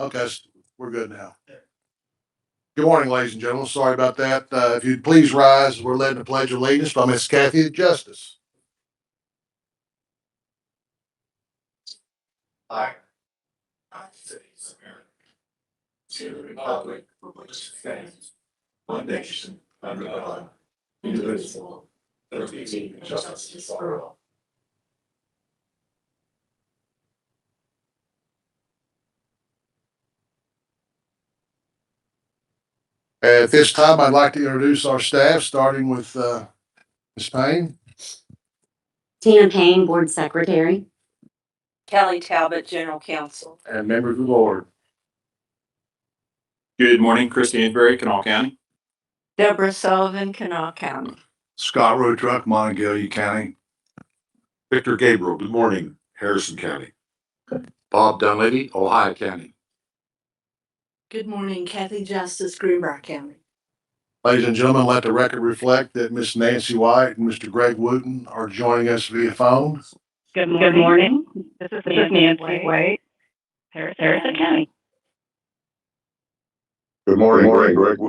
Okay, we're good now. Good morning, ladies and gentlemen. Sorry about that. If you'd please rise, we're led in the Pledge of Allegiance by Miss Kathy Justice. I, States of America, to the republic for which it stands, one nation, under God, indivisible, liberty and justice for all. At this time, I'd like to introduce our staff, starting with Ms. Payne. Tina Payne, Board Secretary. Kelly Talbot, General Counsel. And members of the board. Good morning, Chris Danbury, Kanawha County. Debra Sullivan, Kanawha County. Scott Roadtruck, Monongalia County. Victor Gabriel, good morning, Harrison County. Bob Dunleavy, Ohio County. Good morning, Kathy Justice, Greenbrier County. Ladies and gentlemen, let the record reflect that Miss Nancy White and Mr. Greg Wooten are joining us via phone. Good morning. This is Nancy White, Harrison County. Good morning, Greg.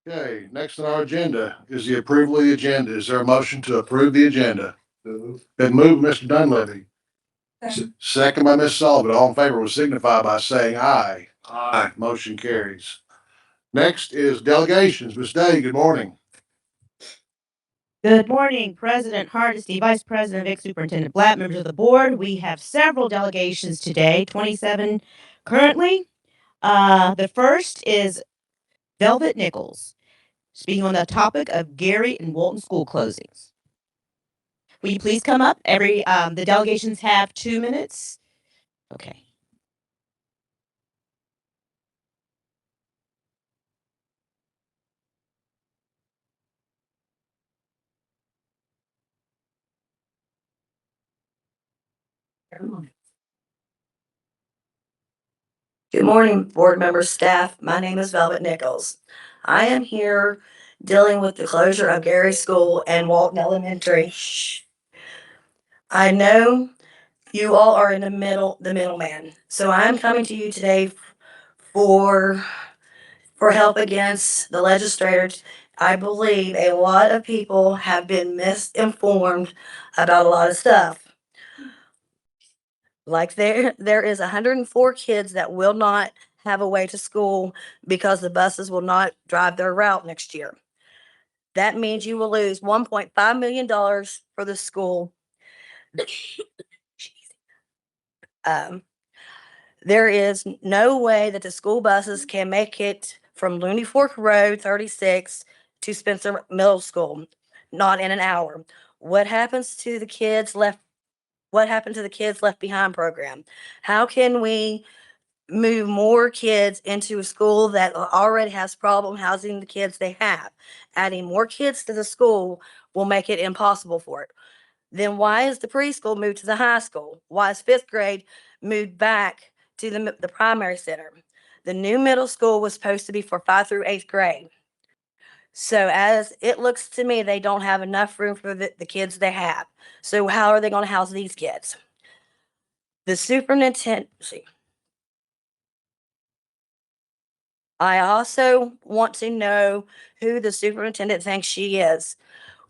Okay, next on our agenda is the approval of the agenda. Is there a motion to approve the agenda? Been moved, Mr. Dunleavy. Second by Ms. Sullivan. All in favor will signify by saying aye. Aye. Motion carries. Next is delegations. Ms. Day, good morning. Good morning, President Hardesty, Vice President Vic, Superintendent Blatt, members of the board. We have several delegations today, 27 currently. The first is Velvet Nichols, speaking on the topic of Gary and Walton school closings. Will you please come up? The delegations have 2 minutes. Okay. Good morning, board members, staff. My name is Velvet Nichols. I am here dealing with the closure of Gary School and Walton Elementary. I know you all are in the middleman. So I'm coming to you today for help against the legislators. I believe a lot of people have been misinformed about a lot of stuff. Like there is 104 kids that will not have a way to school because the buses will not drive their route next year. That means you will lose $1.5 million for the school. There is no way that the school buses can make it from Looney Fork Road 36 to Spencer Middle School, not in an hour. What happens to the kids left? What happened to the Kids Left Behind program? How can we move more kids into a school that already has problem housing the kids they have? Adding more kids to the school will make it impossible for it. Then why is the preschool moved to the high school? Why is 5th grade moved back to the primary center? The new middle school was supposed to be for 5th through 8th grade. So as it looks to me, they don't have enough room for the kids they have. So how are they going to house these kids? The superintendent, I also want to know who the superintendent thinks she is.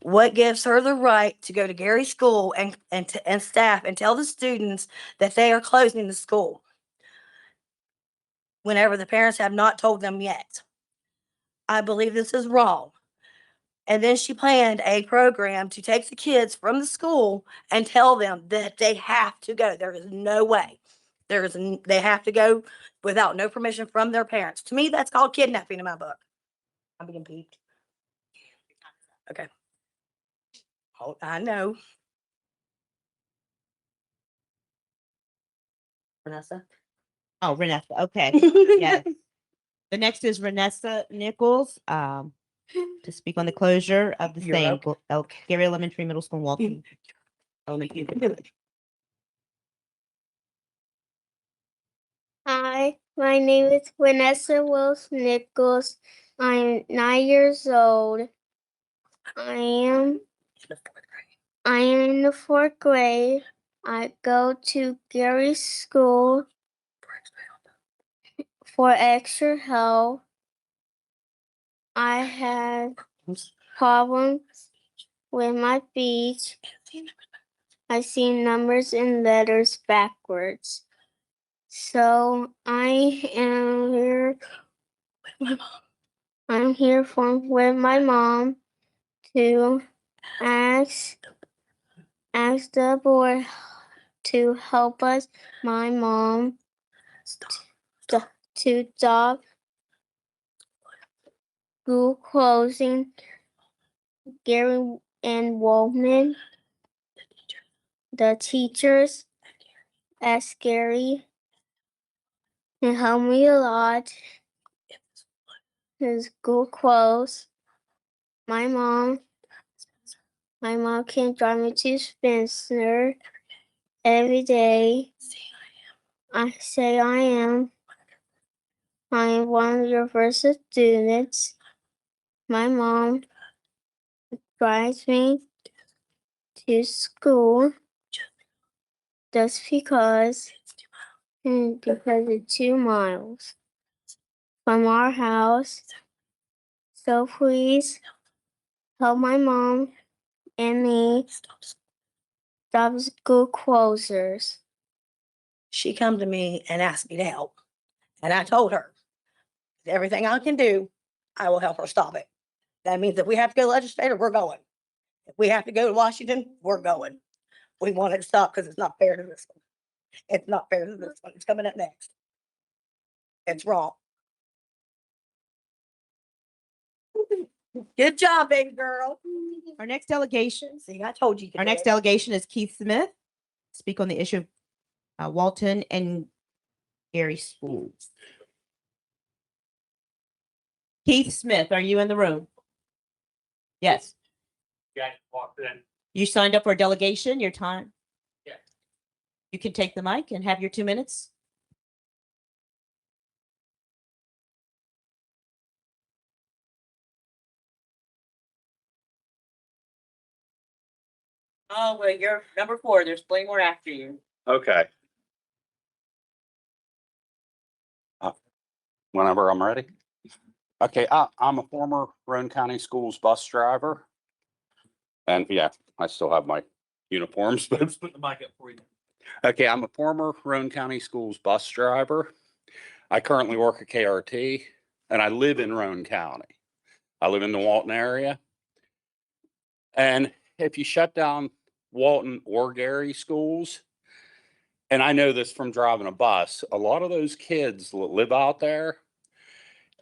What gives her the right to go to Gary School and staff and tell the students that they are closing the school whenever the parents have not told them yet? I believe this is wrong. And then she planned a program to take the kids from the school and tell them that they have to go. There is no way. They have to go without no permission from their parents. To me, that's called kidnapping in my book. I'm being peeved. Okay. Oh, I know. Vanessa? Oh, Renessa. Okay. Yes. The next is Renessa Nichols, to speak on the closure of the You're same welcome. Gary Elementary, Middle School, and Walton. Only you can do it. Hi, my name is Vanessa Wills Nichols. I'm 9 years old. I am in the 4th grade. I go to Gary's school for extra help. I have problems with my speech. I see numbers and letters backwards. So I'm here with my mom to ask the board to help us, my mom, to stop school closing. Gary and Waldman, the teachers, asked Gary and helped me a lot. His school closed. My mom can drive me to Spencer every day. I say I am one of your first students. My mom drives me to school just because it's 2 miles from our house. So please help my mom and me stop school closers. She come to me and asked me to help. And I told her, everything I can do, I will help her stop it. That means if we have to go to legislature, we're going. If we have to go to Washington, we're going. We want it to stop because it's not fair to this one. It's not fair to this one. It's coming up next. It's wrong. Good job, baby girl. Our next delegation, See, I told you. you could our do next it. delegation is Keith Smith. Speak on the issue of Walton and Gary schools. Keith Smith, are you in the room? Yes. Guys walked in. You signed up for a delegation, your time? Yeah. You can take the mic and have your 2 minutes. Oh, well, you're number 4. There's plenty more after you. Okay. Whenever I'm ready. Okay, I'm a former Roane County Schools bus driver. And yeah, I still have my uniforms, but let's put the mic up for you. Okay, I'm a former Roane County Schools bus driver. I currently work at KRT and I live in Roane County. I live in the Walton area. And if you shut down Walton or Gary schools, and I know this from driving a bus, a lot of those kids that live out there,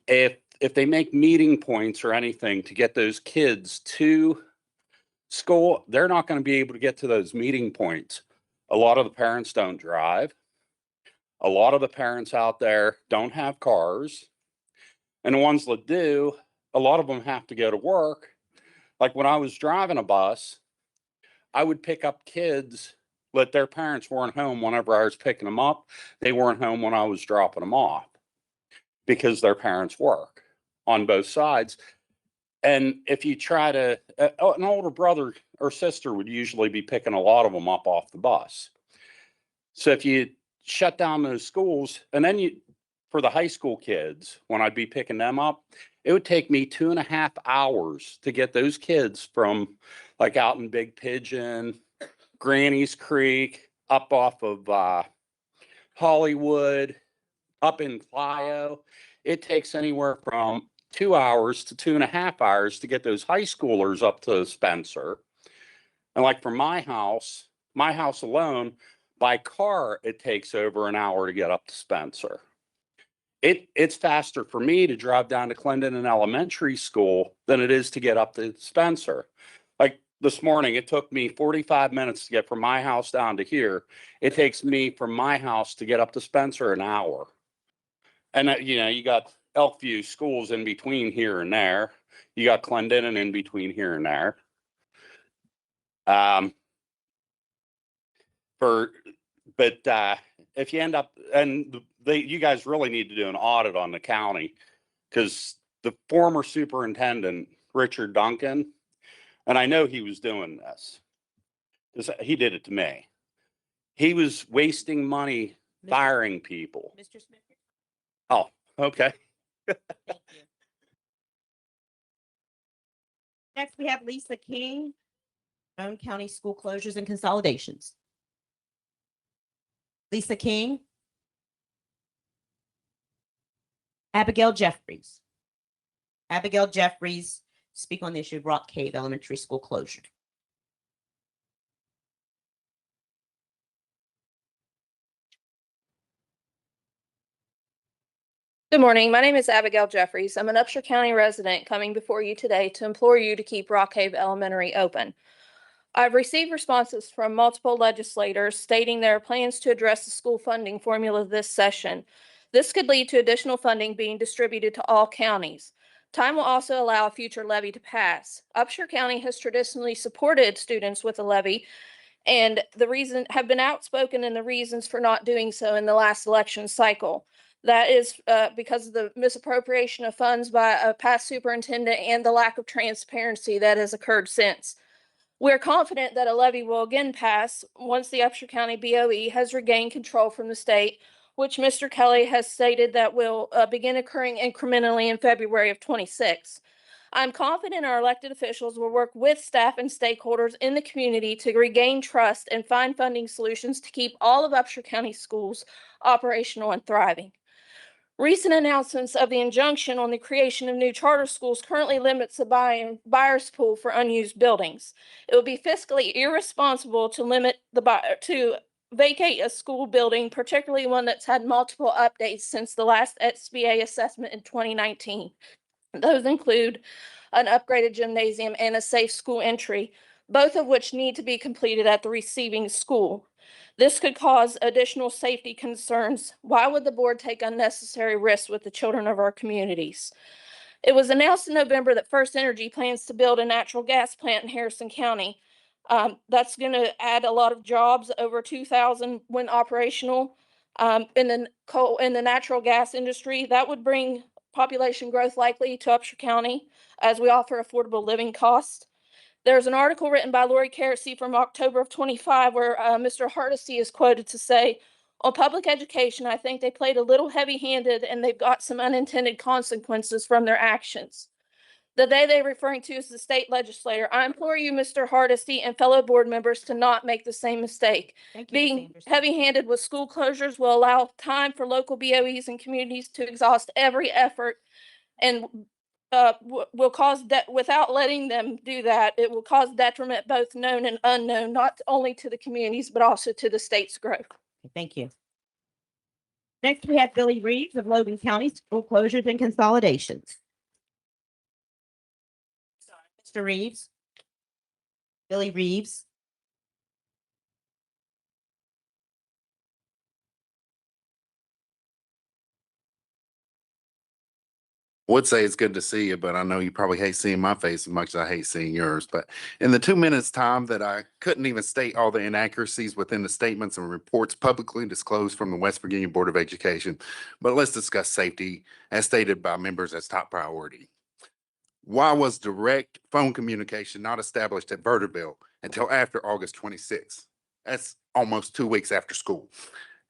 if they make meeting points or anything to get those kids to school, they're not going to be able to get to those meeting points. A lot of the parents don't drive. A lot of the parents out there don't have cars. And the ones that do, a lot of them have to go to work. Like when I was driving a bus, I would pick up kids that their parents weren't home whenever I was picking them up. They weren't home when I was dropping them off because their parents work on both sides. And if you try to, an older brother or sister would usually be picking a lot of them up off the bus. So if you shut down those schools, and then for the high school kids, when I'd be picking them up, it would take me 2.5 hours to get those kids from like out in Big Pigeon, Granny's Creek, up off of Hollywood, up in Clio. It takes anywhere from 2 hours to 2.5 hours to get those high schoolers up to Spencer. And like from my house alone, by car, it takes over an hour to get up to Spencer. It's faster for me to drive down to Clendenin Elementary School than it is to get up to Spencer. Like this morning, it took me 45 minutes to get from my house down to here. It takes me from my house to get up to Spencer an hour. And you got Elkview schools in between here and there. You got Clendenin in between here and there. If you end up, and you guys really need to do an audit on the county, because the former superintendent, Richard Duncan, and I know he was doing this because he did it to me. He was wasting money Mr. firing people. Mr. Smith. Oh, okay. Thank you. Next, we have Lisa King, Roane County School Closures and Consolidations. Lisa King. Abigail Jeffries. Abigail Jeffries, speak on the issue of Rock Cave Elementary School closure. Good morning. My name is Abigail Jeffries. I'm an Upshur County resident coming before you today to implore you to keep Rock Cave Elementary open. I've received responses from multiple legislators stating there are plans to address the school funding formula this session. This could lead to additional funding being distributed to all counties. Time will also allow a future levy to pass. Upshur County has traditionally supported students with a levy, and the reason have been outspoken in the reasons for not doing so in the last election cycle. That is because of the misappropriation of funds by a past superintendent and the lack of transparency that has occurred since. We're confident that a levy will again pass once the Upshur County BOE has regained control from the state, which Mr. Kelly has stated that will begin occurring incrementally in February of 26. I'm confident our elected officials will work with staff and stakeholders in the community to regain trust and find funding solutions to keep all of Upshur County schools operational and thriving. Recent announcements of the injunction on the creation of new charter schools currently limits the buyer's pool for unused buildings. It would be fiscally irresponsible to limit to vacate a school building, particularly one that's had multiple updates since the last SBA assessment in 2019. Those include an upgraded gymnasium and a safe school entry, both of which need to be completed at the receiving school. This could cause additional safety concerns. Why would the board take unnecessary risks with the children of our communities? It was announced in November that First Energy plans to build a natural gas plant in Harrison County. That's going to add a lot of jobs, over 2,000 when operational, in the natural gas industry. That would bring population growth likely to Upshur County as we offer affordable living costs. There's an article written by Lori Kersey from October of 25 where Mr. Hardesty is quoted to say, on public education, I think they played a little heavy-handed and they've got some unintended consequences from their actions. The they're referring to is the state legislator. I implore you, Mr. Hardesty and fellow board members, to not make the same mistake. Thank you, Ms. Being Anderson. heavy-handed with school closures will allow time for local BOEs and communities to exhaust every effort and will cause that without letting them do that, it will cause detriment both known and unknown, not only to the communities, but also to the state's growth. Thank you. Next, we have Billy Reeves of Logan County School Closures and Consolidations. Mr. Reeves. Billy Reeves. Would say it's good to see you, but I know you probably hate seeing my face as much as I hate seeing yours. But in the 2 minutes time that I couldn't even state all the inaccuracies within the statements and reports publicly disclosed from the West Virginia Board of Education, but let's discuss safety as stated by members as top priority. Why was direct phone communication not established at Verterville until after August 26th? That's almost 2 weeks after school.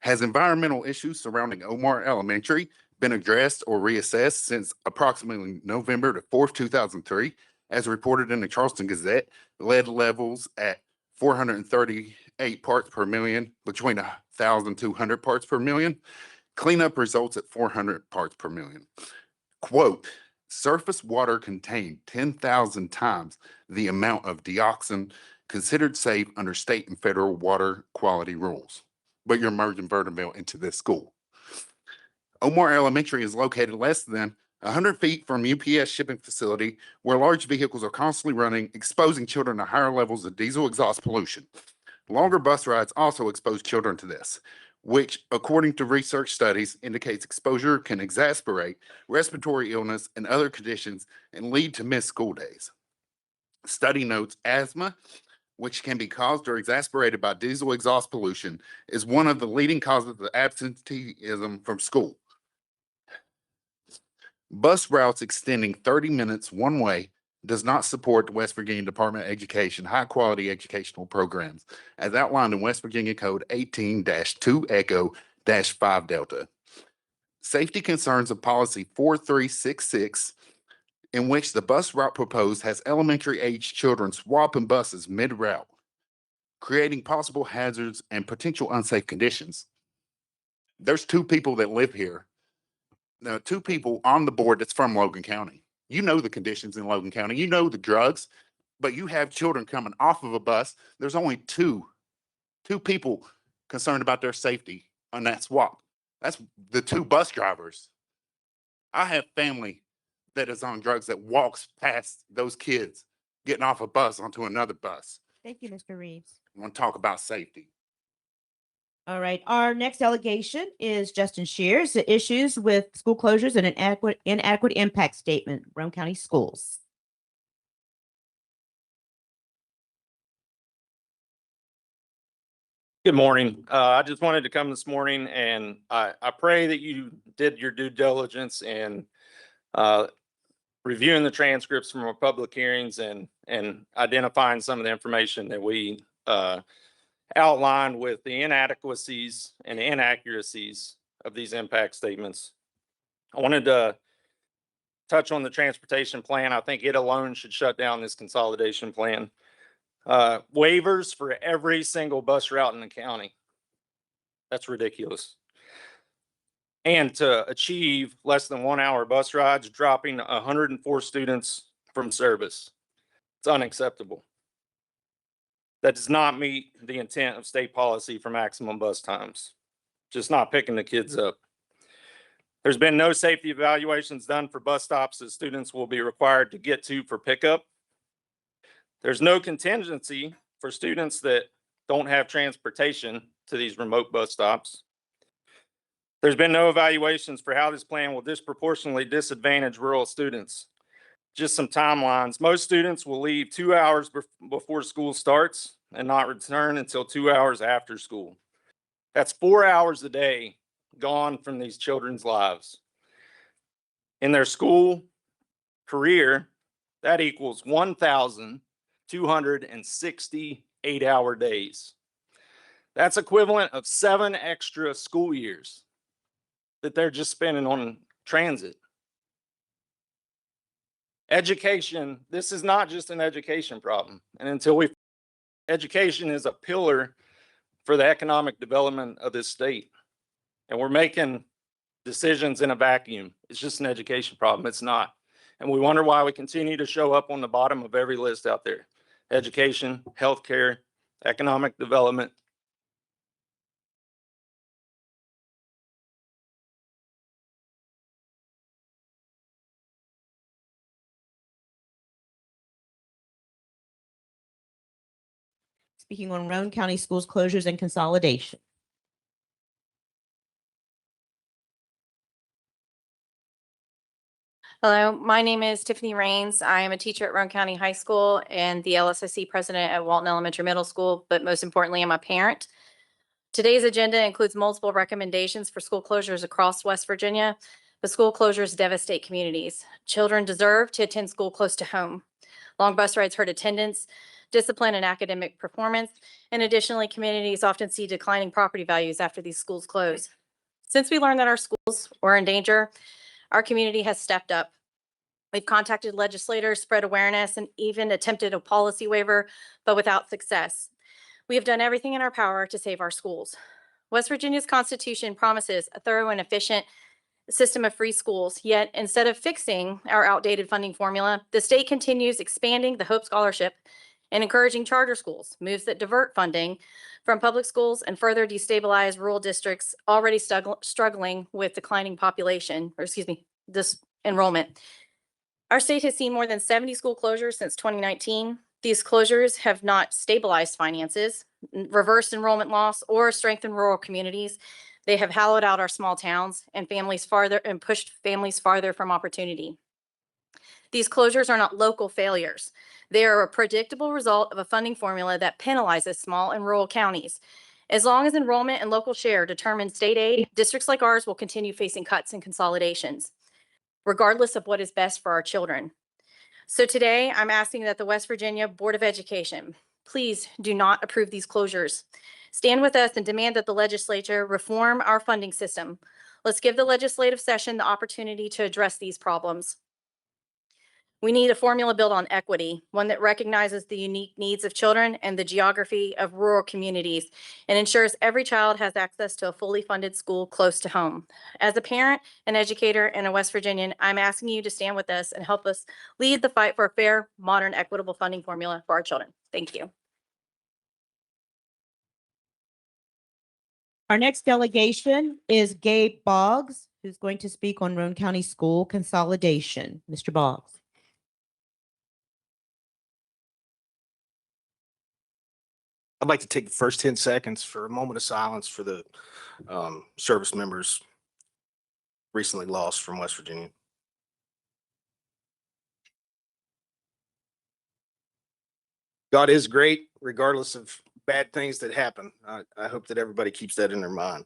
Has environmental issues surrounding Omar Elementary been addressed or reassessed since approximately November the 4th, 2003, as reported in the Charleston Gazette? Lead levels at 438 parts per million, between 1,200 parts per million. Cleanup results at 400 parts per million. Quote, surface water contained 10,000 times the amount of dioxin considered safe under state and federal water quality rules. But you're merging Verterville into this school. Omar Elementary is located less than 100 feet from UPS shipping facility where large vehicles are constantly running, exposing children to higher levels of diesel exhaust pollution. Longer bus rides also expose children to this, which, according to research studies, indicates exposure can exacerbate respiratory illness and other conditions and lead to missed school days. Study notes asthma, which can be caused or exacerbated by diesel exhaust pollution, is one of the leading causes of absenteeism from school. Bus routes extending 30 minutes one way does not support the West Virginia Department of Education high-quality educational programs as outlined in West Virginia Code 18-2 Echo 5 Delta. Safety concerns of policy 4366, in which the bus route proposed has elementary age children swapping buses mid-route, creating possible hazards and potential unsafe conditions. There's two people that live here. There are two people on the board that's from Logan County. You know the conditions in Logan County. You know the drugs, but you have children coming off of a bus. There's only two people concerned about their safety on that swap. That's the two bus drivers. I have family that is on drugs that walks past those kids getting off a bus onto another bus. Thank you, Mr. Reeves. I want to talk about safety. All right, our next delegation is Justin Shears, the issues with school closures and an inadequate impact statement, Roane County Schools. Good morning. I just wanted to come this morning and I pray that you did your due diligence in reviewing the transcripts from our public hearings and identifying some of the information that we outlined with the inadequacies and inaccuracies of these impact statements. I wanted to touch on the transportation plan. I think it alone should shut down this consolidation plan. Waivers for every single bus route in the county. That's ridiculous. And to achieve less than 1 hour bus rides, dropping 104 students from service. It's unacceptable. That does not meet the intent of state policy for maximum bus times. Just not picking the kids up. There's been no safety evaluations done for bus stops that students will be required to get to for pickup. There's no contingency for students that don't have transportation to these remote bus stops. There's been no evaluations for how this plan will disproportionately disadvantage rural students. Just some timelines. Most students will leave 2 hours before school starts and not return until 2 hours after school. That's 4 hours a day gone from these children's lives. In their school career, that equals 1,260 8-hour days. That's equivalent of 7 extra school years that they're just spending on transit. Education, this is not just an education problem. And education is a pillar for the economic development of this state. And we're making decisions in a vacuum. It's just an education problem. It's not. And we wonder why we continue to show up on the bottom of every list out there. Education, healthcare, economic development. Speaking on Roane County Schools closures and consolidation. Hello, my name is Tiffany Rains. I am a teacher at Roane County High School and the LSIC president at Walton Elementary Middle School, but most importantly, I'm a parent. Today's agenda includes multiple recommendations for school closures across West Virginia, but school closures devastate communities. Children deserve to attend school close to home. Long bus rides hurt attendance, discipline, and academic performance, and additionally, communities often see declining property values after these schools close. Since we learned that our schools were in danger, our community has stepped up. We've contacted legislators, spread awareness, and even attempted a policy waiver, but without success. We have done everything in our power to save our schools. West Virginia's Constitution promises a thorough and efficient system of free schools, yet instead of fixing our outdated funding formula, the state continues expanding the Hope Scholarship and encouraging charter schools, moves that divert funding from public schools and further destabilize rural districts already struggling with declining population, this enrollment. Our state has seen more than 70 school closures since 2019. These closures have not stabilized finances, reversed enrollment loss, or strengthened rural communities. They have hollowed out our small towns and pushed families farther from opportunity. These closures are not local failures. They are a predictable result of a funding formula that penalizes small and rural counties. As long as enrollment and local share determine state aid, districts like ours will continue facing cuts and consolidations, regardless of what is best for our children. So today, I'm asking that the West Virginia Board of Education, please do not approve these closures. Stand with us and demand that the legislature reform our funding system. Let's give the legislative session the opportunity to address these problems. We need a formula built on equity, one that recognizes the unique needs of children and the geography of rural communities and ensures every child has access to a fully funded school close to home. As a parent, an educator, and a West Virginian, I'm asking you to stand with us and help us lead the fight for a fair, modern, equitable funding formula for our children. Thank you. Our next delegation is Gabe Boggs, who's going to speak on Roane County School consolidation. Mr. Boggs. I'd like to take the first 10 seconds for a moment of silence for the service members recently lost from West Virginia. God is great, regardless of bad things that happen. I hope that everybody keeps that in their mind.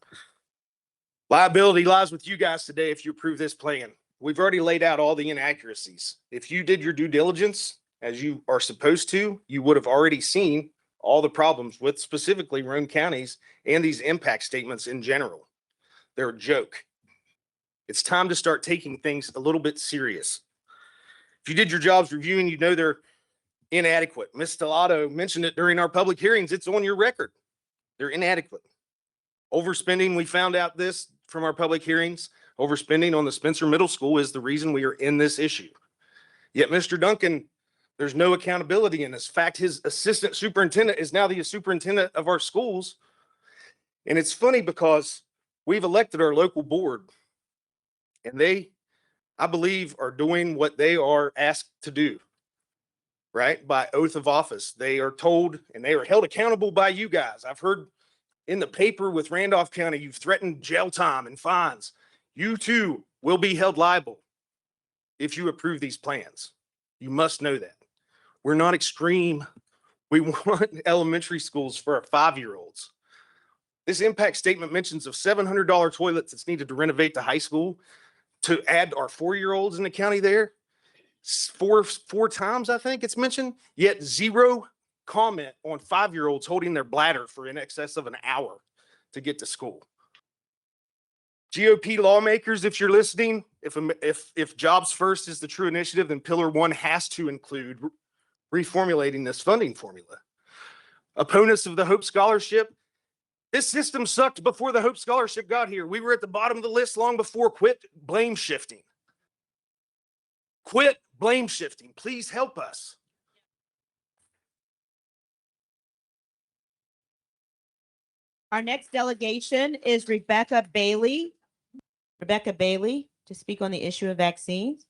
Liability lies with you guys today if you approve this plan. We've already laid out all the inaccuracies. If you did your due diligence, as you are supposed to, you would have already seen all the problems with specifically Roane counties and these impact statements in general. They're a joke. It's time to start taking things a little bit serious. If you did your jobs reviewing, you know they're inadequate. Ms. Stellato mentioned it during our public hearings. It's on your record. They're inadequate. Overspending, we found out this from our public hearings. Overspending on the Spencer Middle School is the reason we are in this issue. Yet Mr. Duncan, there's no accountability in this. In fact, his assistant superintendent is now the superintendent of our schools. And it's funny because we've elected our local board and they, I believe, are doing what they are asked to do, right? By oath of office. They are told and they are held accountable by you guys. I've heard in the paper with Randolph County, you've threatened jail time and fines. You too will be held liable if you approve these plans. You must know that. We're not extreme. We want elementary schools for our 5-year-olds. This impact statement mentions of $700 toilets that's needed to renovate the high school to add our 4-year-olds in the county there. Four times, I think it's mentioned, yet zero comment on 5-year-olds holding their bladder for in excess of an hour to get to school. GOP lawmakers, if you're listening, if jobs first is the true initiative, then pillar 1 has to include reformulating this funding formula. Opponents of the Hope Scholarship, this system sucked before the Hope Scholarship got here. We were at the bottom of the list long before. Quit blame shifting. Quit blame shifting. Please help us. Our next delegation is Rebecca Bailey. Rebecca Bailey to speak on the issue of vaccines.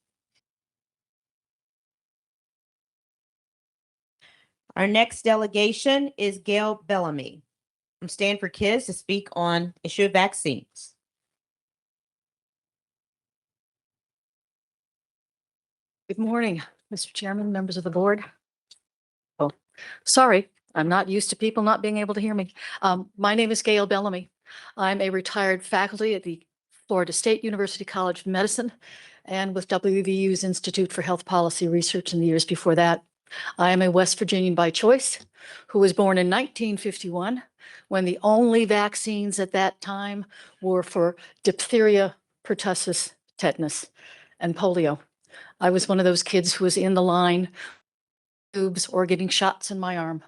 Our next delegation is Gail Bellamy from Stand for Kids to speak on issue of vaccines. Good morning, Mr. Chairman, members of the board. Oh, sorry, I'm not used to people not being able to hear me. My name is Gail Bellamy. I'm a retired faculty at the Florida State University College of Medicine and with WVU's Institute for Health Policy Research in the years before that. I am a West Virginian by choice who was born in 1951 when the only vaccines at that time were for diphtheria, pertussis, tetanus, and polio. I was one of those kids who was in the line, tubes or getting shots in my arm.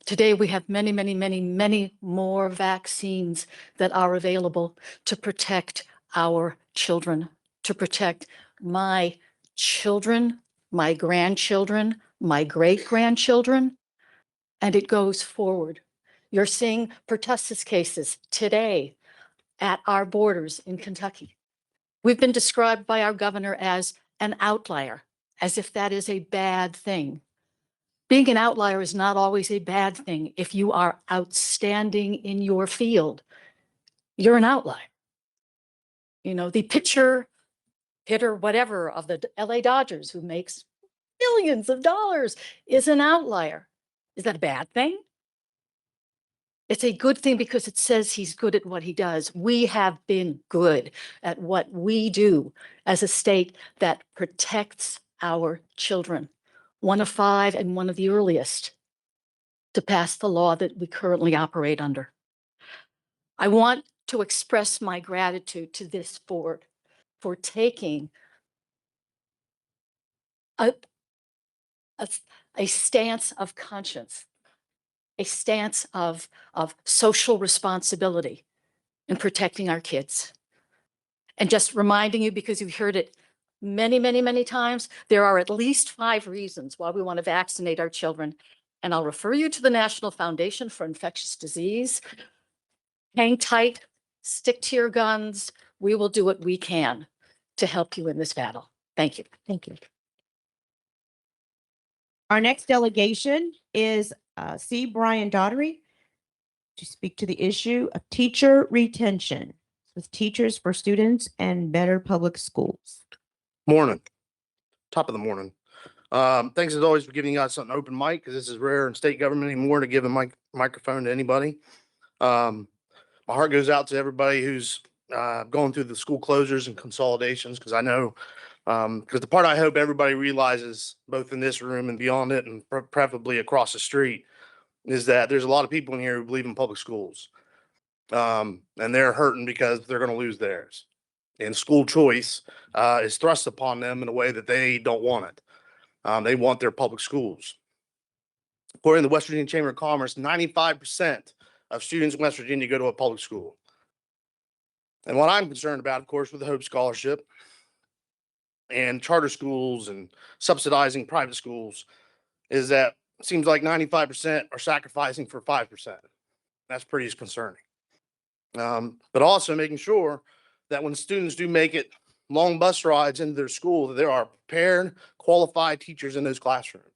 Today, we have many, many, many, many more vaccines that are available to protect our children, to protect my children, my grandchildren, my great-grandchildren, and it goes forward. You're seeing pertussis cases today at our borders in Kentucky. We've been described by our governor as an outlier, as if that is a bad thing. Being an outlier is not always a bad thing. If you are outstanding in your field, you're an outlier. You know, the hitter, whatever, of the LA Dodgers who makes billions of dollars is an outlier. Is that a bad thing? It's a good thing because it says he's good at what he does. We have been good at what we do as a state that protects our children, one of 5 and one of the earliest to pass the law that we currently operate under. I want to express my gratitude to this board for taking a, a stance of conscience, a stance of social responsibility in protecting our kids. And just reminding you, because you've heard it many, many, many times, there are at least 5 reasons why we want to vaccinate our children. And I'll refer you to the National Foundation for Infectious Disease. Hang tight, stick to your guns. We will do what we can to help you in this battle. Thank you. Thank you. Our next delegation is C. Brian Daughtery to speak to the issue of teacher retention with Teachers for Students and Better Public Schools. Morning. Top of the morning. Thanks as always for giving us an open mic, because this is rare in state government anymore to give a microphone to anybody. My heart goes out to everybody who's going through the school closures and consolidations, because I know, because the part I hope everybody realizes, both in this room and beyond it, and preferably across the street, is that there's a lot of people in here who believe in public schools. And they're hurting because they're going to lose theirs. And school choice is thrust upon them in a way that they don't want it. They want their public schools. According to the West Virginia Chamber of Commerce, 95% of students in West Virginia go to a public school. And what I'm concerned about, of course, with the Hope Scholarship and charter schools and subsidizing private schools, is that it seems like 95% are sacrificing for 5%. That's pretty concerning. But also making sure that when students do make it long bus rides into their school, that there are prepared, qualified teachers in those classrooms.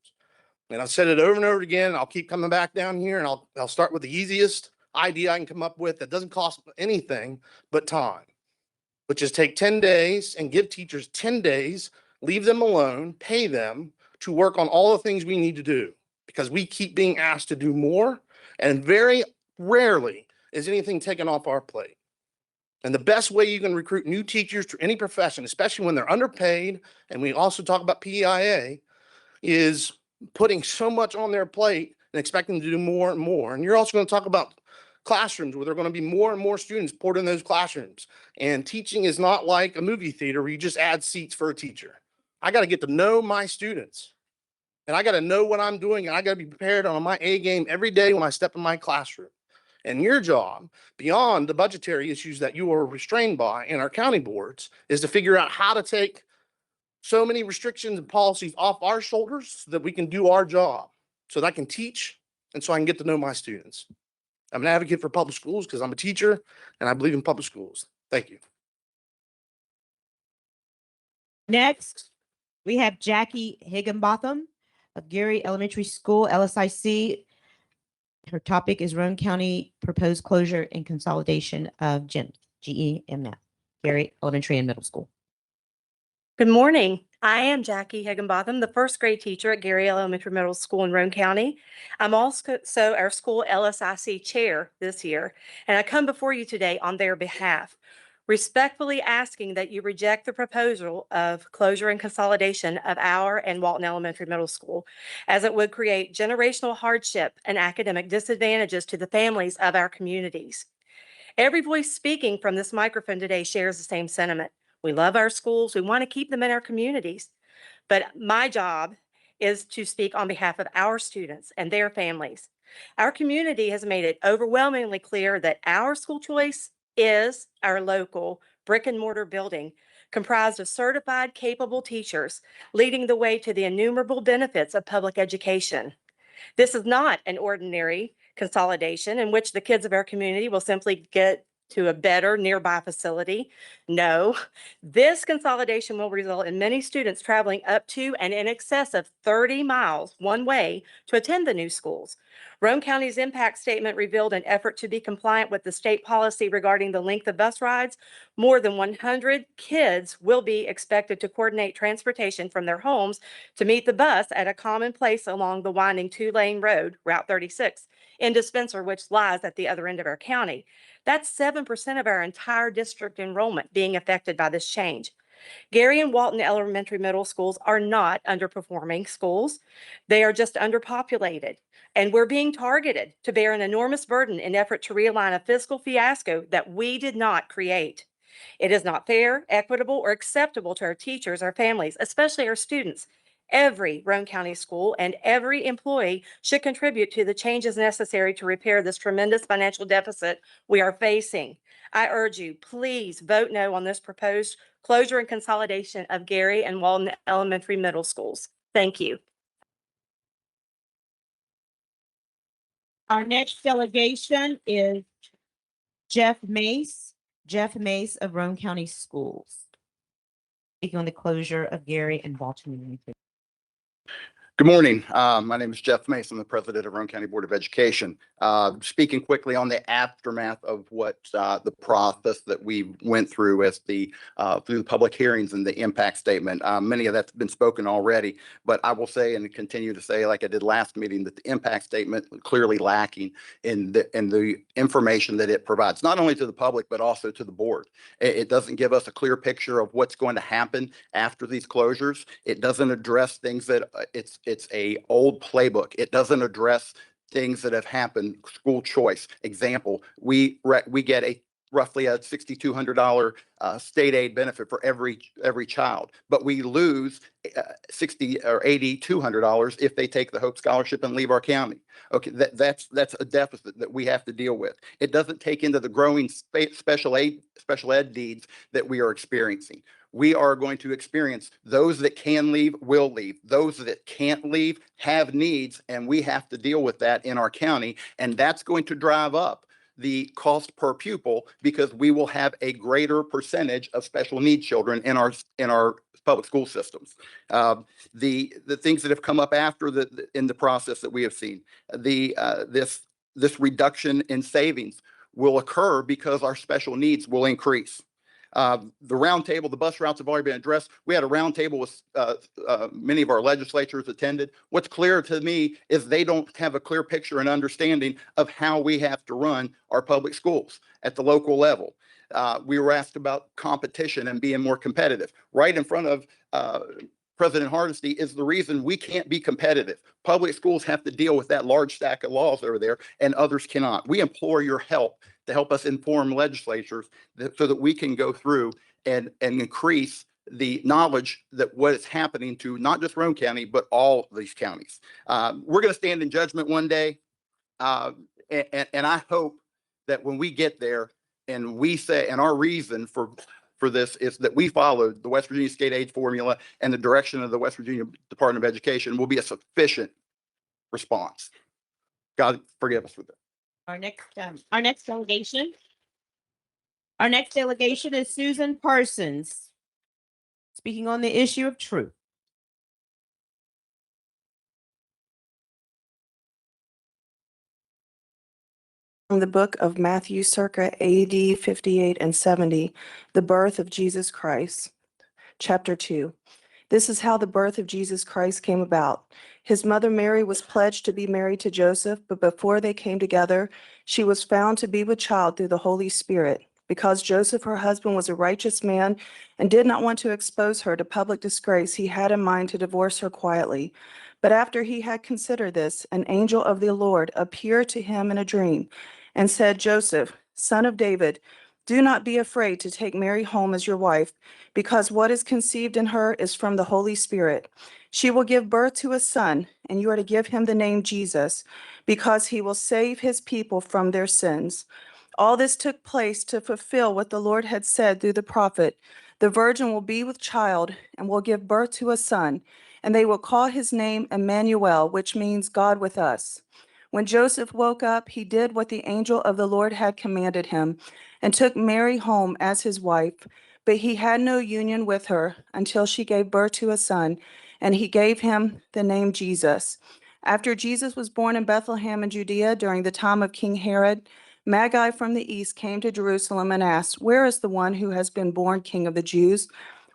And I've said it over and over again. I'll keep coming back down here, and I'll start with the easiest idea I can come up with that doesn't cost anything but time, which is take 10 days and give teachers 10 days, leave them alone, pay them to work on all the things we need to do, because we keep being asked to do more, and very rarely is anything taken off our plate. And the best way you can recruit new teachers to any profession, especially when they're underpaid, and we also talk about PEIA, is putting so much on their plate and expecting them to do more and more. And you're also going to talk about classrooms where there are going to be more and more students poured in those classrooms. And teaching is not like a movie theater where you just add seats for a teacher. I got to get to know my students, and I got to know what I'm doing, and I got to be prepared on my A game every day when I step in my classroom. And your job, beyond the budgetary issues that you are restrained by in our county boards, is to figure out how to take so many restrictions and policies off our shoulders so that we can do our job, so that I can teach and so I can get to know my students. I'm an advocate for public schools because I'm a teacher and I believe in public schools. Thank you. Next, we have Jackie Higginbotham of Gary Elementary School, LSIC. Her topic is Roane County proposed closure and consolidation of GEMS, GEMS, Gary Elementary and Middle School. Good morning. I am Jackie Higginbotham, the first grade teacher at Gary Elementary Middle School in Roane County. I'm also our school LSIC chair this year, and I come before you today on their behalf, respectfully asking that you reject the proposal of closure and consolidation of our and Walton Elementary Middle School, as it would create generational hardship and academic disadvantages to the families of our communities. Every voice speaking from this microphone today shares the same sentiment. We love our schools. We want to keep them in our communities. But my job is to speak on behalf of our students and their families. Our community has made it overwhelmingly clear that our school choice is our local brick and mortar building comprised of certified, capable teachers, leading the way to the innumerable benefits of public education. This is not an ordinary consolidation in which the kids of our community will simply get to a better nearby facility. No, this consolidation will result in many students traveling up to and in excess of 30 miles one way to attend the new schools. Roane County's impact statement revealed an effort to be compliant with the state policy regarding the length of bus rides. More than 100 kids will be expected to coordinate transportation from their homes to meet the bus at a common place along the winding 2-lane road, Route 36, in Spencer, which lies at the other end of our county. That's 7% of our entire district enrollment being affected by this change. Gary and Walton Elementary Middle Schools are not underperforming schools. They are just underpopulated, and we're being targeted to bear an enormous burden in effort to realign a fiscal fiasco that we did not create. It is not fair, equitable, or acceptable to our teachers, our families, especially our students. Every Roane County school and every employee should contribute to the changes necessary to repair this tremendous financial deficit we are facing. I urge you, please vote no on this proposed closure and consolidation of Gary and Walton Elementary Middle Schools. Thank you. Our next delegation is Jeff Mace of Roane County Schools. Speaking on the closure of Gary and Walton Elementary. Good morning. My name is Jeff Mace. I'm the president of Roane County Board of Education. Speaking quickly on the aftermath of what the process that we went through as through the public hearings and the impact statement. Many of that's been spoken already, but I will say and continue to say, like I did last meeting, that the impact statement clearly lacking in the information that it provides, not only to the public but also to the board. It doesn't give us a clear picture of what's going to happen after these closures. It doesn't address things that it's a old playbook. It doesn't address things that have happened. School choice example, we get roughly a $6,200 state aid benefit for every child, but we lose $60 or $8,200 if they take the Hope Scholarship and leave our county. Okay, that's a deficit that we have to deal with. It doesn't take into the growing special ed needs that we are experiencing. We are going to experience those that can leave will leave. Those that can't leave have needs, and we have to deal with that in our county. And that's going to drive up the cost per pupil because we will have a greater percentage of special needs children in our public school systems. The things that have come up after in the process that we have seen, this reduction in savings will occur because our special needs will increase. The roundtable, the bus routes have already been addressed. We had a roundtable with many of our legislatures attended. What's clear to me is they don't have a clear picture and understanding of how we have to run our public schools at the local level. We were asked about competition and being more competitive. Right in front of President Hardesty is the reason we can't be competitive. Public schools have to deal with that large stack of laws that are there, and others cannot. We implore your help to help us inform legislatures so that we can go through and increase the knowledge that what is happening to not just Roane County, but all these counties. We're going to stand in judgment one day. And I hope that when we get there and we say, and our reason for this is that we followed the West Virginia State Aid Formula and the direction of the West Virginia Department of Education will be a sufficient response. God forgive us for that. Our next delegation is Susan Parsons, speaking on the issue of truth. From the book of Matthew, circa AD 58 and 70, the birth of Jesus Christ. Chapter 2. This is how the birth of Jesus Christ came about. His mother Mary was pledged to be married to Joseph, but before they came together, she was found to be with child through the Holy Spirit. Because Joseph, her husband, was a righteous man and did not want to expose her to public disgrace, he had in mind to divorce her quietly. But after he had considered this, an angel of the Lord appeared to him in a dream and said, Joseph, son of David, do not be afraid to take Mary home as your wife, because what is conceived in her is from the Holy Spirit. She will give birth to a son, and you are to give him the name Jesus, because he will save his people from their sins. All this took place to fulfill what the Lord had said through the prophet. The virgin will be with child and will give birth to a son, and they will call his name Emmanuel, which means God with us. When Joseph woke up, he did what the angel of the Lord had commanded him and took Mary home as his wife. But he had no union with her until she gave birth to a son, and he gave him the name Jesus. After Jesus was born in Bethlehem in Judea during the time of King Herod, Magi from the east came to Jerusalem and asked, "Where is the one who has been born King of the Jews?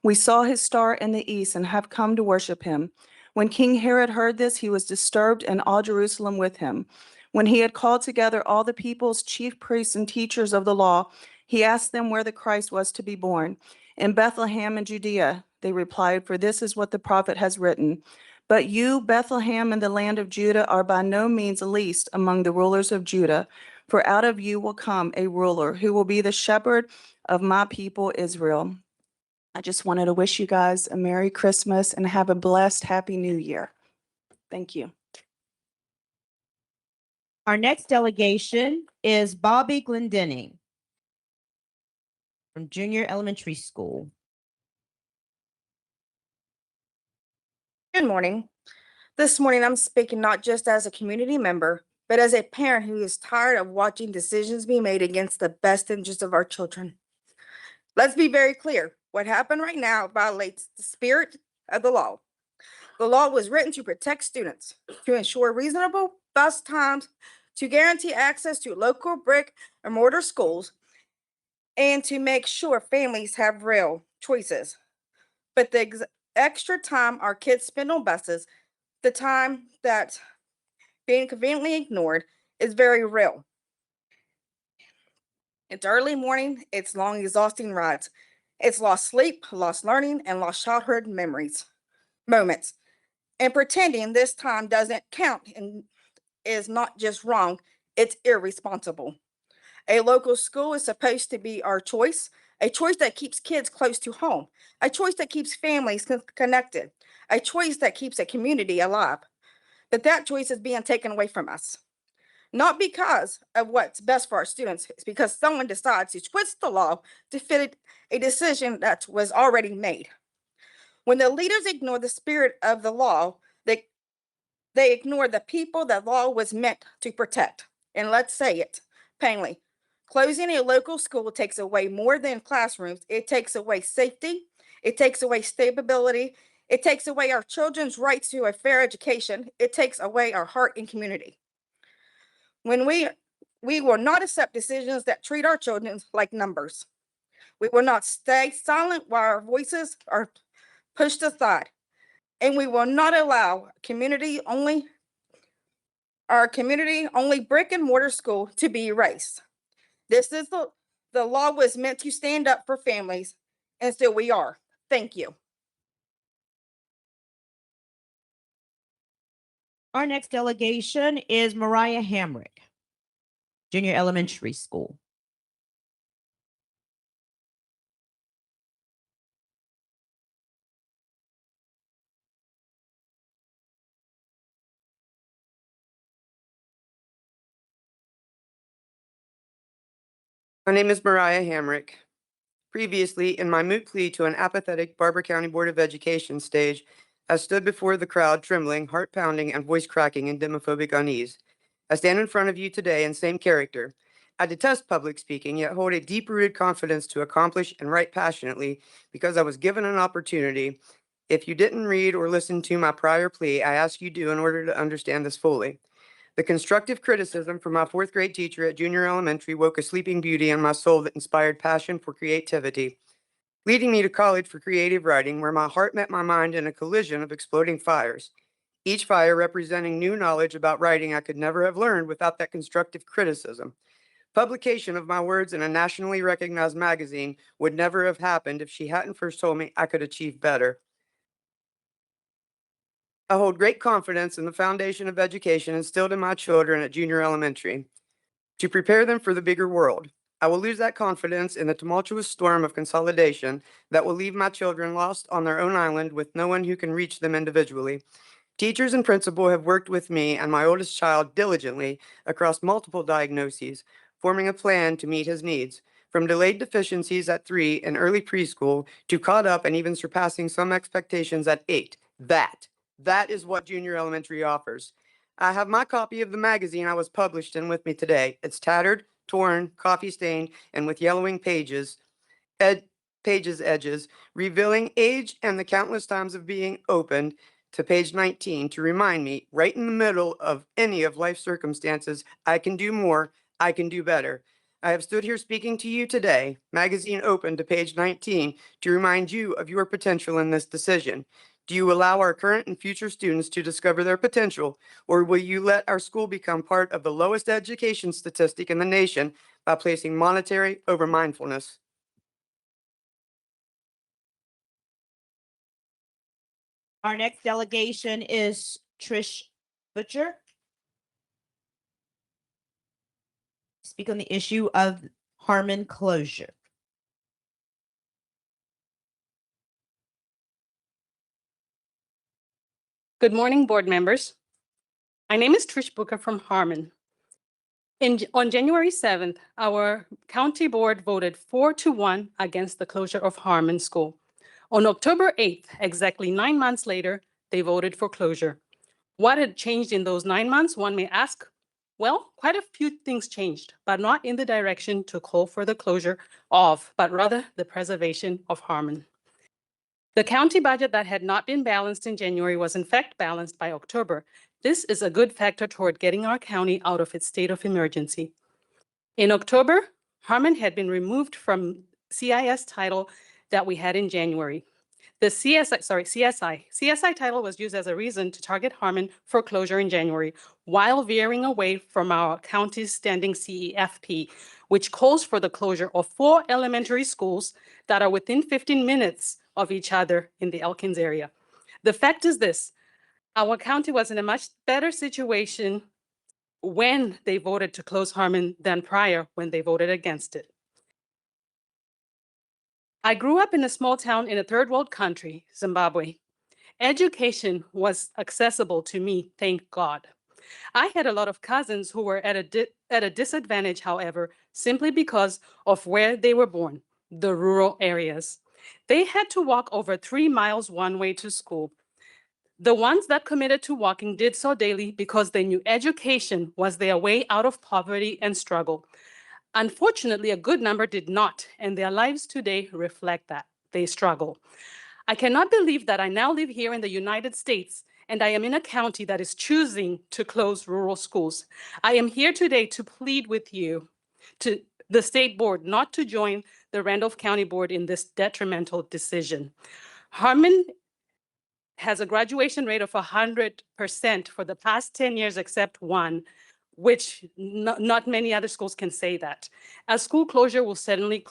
We saw his star in the east and have come to worship him." When King Herod heard this, he was disturbed, and all Jerusalem with him. When he had called together all the people's chief priests and teachers of the law, he asked them where the Christ was to be born. In Bethlehem and Judea, they replied, for this is what the prophet has written. But you, Bethlehem, in the land of Judah, are by no means least among the rulers of Judah, for out of you will come a ruler who will be the shepherd of my people Israel. I just wanted to wish you guys a Merry Christmas and have a blessed, Happy New Year. Thank you. Our next delegation is Bobby Glendenning from Junior Elementary School. Good morning. This morning, I'm speaking not just as a community member, but as a parent who is tired of watching decisions be made against the best interest of our children. Let's be very clear. What happened right now violates the spirit of the law. The law was written to protect students, to ensure reasonable bus times, to guarantee access to local brick and mortar schools, and to make sure families have real choices. But the extra time our kids spend on buses, the time that being conveniently ignored, is very real. It's early morning, it's long, exhausting rides. It's lost sleep, lost learning, and lost childhood moments. And pretending this time doesn't count and is not just wrong, it's irresponsible. A local school is supposed to be our choice, a choice that keeps kids close to home, a choice that keeps families connected, a choice that keeps a community alive. But that choice is being taken away from us. Not because of what's best for our students, it's because someone decides to twist the law to fit a decision that was already made. When the leaders ignore the spirit of the law, they ignore the people that law was meant to protect. And let's say it plainly. Closing a local school takes away more than classrooms. It takes away safety. It takes away stability. It takes away our children's rights to a fair education. It takes away our heart and community. When we will not accept decisions that treat our children like numbers. We will not stay silent while our voices are pushed aside. And we will not allow our community only brick and mortar school to be erased. This is the law was meant to stand up for families, and so we are. Thank you. Our next delegation is Mariah Hamrick, Junior Elementary School. My name is Mariah Hamrick. Previously, in my moot plea to an apathetic Barber County Board of Education stage, I stood before the crowd trembling, heart pounding, and voice cracking in demophobic unease. I stand in front of you today in same character. I detest public speaking, yet hold a deep-rooted confidence to accomplish and write passionately because I was given an opportunity. If you didn't read or listen to my prior plea, I ask you to in order to understand this fully. The constructive criticism from my fourth grade teacher at junior elementary woke a sleeping beauty in my soul that inspired passion for creativity, leading me to college for creative writing, where my heart met my mind in a collision of exploding fires, each fire representing new knowledge about writing I could never have learned without that constructive criticism. Publication of my words in a nationally recognized magazine would never have happened if she hadn't first told me I could achieve better. I hold great confidence in the foundation of education instilled in my children at junior elementary to prepare them for the bigger world. I will lose that confidence in the tumultuous storm of consolidation that will leave my children lost on their own island with no one who can reach them individually. Teachers and principal have worked with me and my oldest child diligently across multiple diagnoses, forming a plan to meet his needs, from delayed deficiencies at 3 in early preschool to caught up and even surpassing some expectations at 8. That is what junior elementary offers. I have my copy of the magazine I was published in with me today. It's tattered, torn, coffee stained, and with yellowing pages edges, revealing age and the countless times of being opened to page 19 to remind me, right in the middle of any of life's circumstances, I can do more, I can do better. I have stood here speaking to you today, magazine open to page 19, to remind you of your potential in this decision. Do you allow our current and future students to discover their potential, or will you let our school become part of the lowest education statistic in the nation by placing monetary over mindfulness? Our next delegation is Trish Butcher. Speak on the issue of Harmon closure. Good morning, board members. My name is Trish Booker from Harmon. On January 7th, our county board voted 4-1 against the closure of Harmon School. On October 8th, exactly 9 months later, they voted for closure. What had changed in those 9 months, one may ask? Well, quite a few things changed, but not in the direction to call for the closure of, but rather the preservation of Harmon. The county budget that had not been balanced in January was in fact balanced by October. This is a good factor toward getting our county out of its state of emergency. In October, Harmon had been removed from CIS title that we had in January. The CSI title was used as a reason to target Harmon for closure in January, while veering away from our county's standing CEFP, which calls for the closure of 4 elementary schools that are within 15 minutes of each other in the Elkins area. The fact is this, our county was in a much better situation when they voted to close Harmon than prior when they voted against it. I grew up in a small town in a third world country, Zimbabwe. Education was accessible to me, thank God. I had a lot of cousins who were at a disadvantage, however, simply because of where they were born, the rural areas. They had to walk over 3 miles one way to school. The ones that committed to walking did so daily because they knew education was their way out of poverty and struggle. Unfortunately, a good number did not, and their lives today reflect that. They struggle. I cannot believe that I now live here in the United States and I am in a county that is choosing to close rural schools. I am here today to plead with you, to the state board, not to join the Randolph County Board in this detrimental decision. Harmon has a graduation rate of 100% for the past 10 years except one, which not many other schools can say that. A school closure will certainly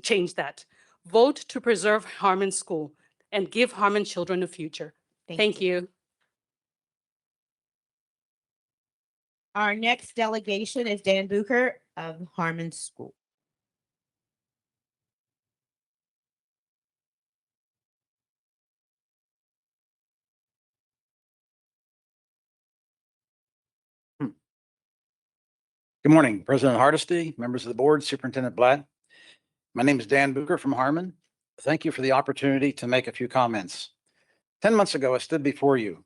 change that. Vote to preserve Harmon School and give Harmon children a future. Thank you. Our next delegation is Dan Bucher of Harmon School. Good morning, President Hardesty, members of the board, Superintendent Blatt. My name is Dan Bucher from Harmon. Thank you for the opportunity to make a few comments. 10 months ago, I stood before you.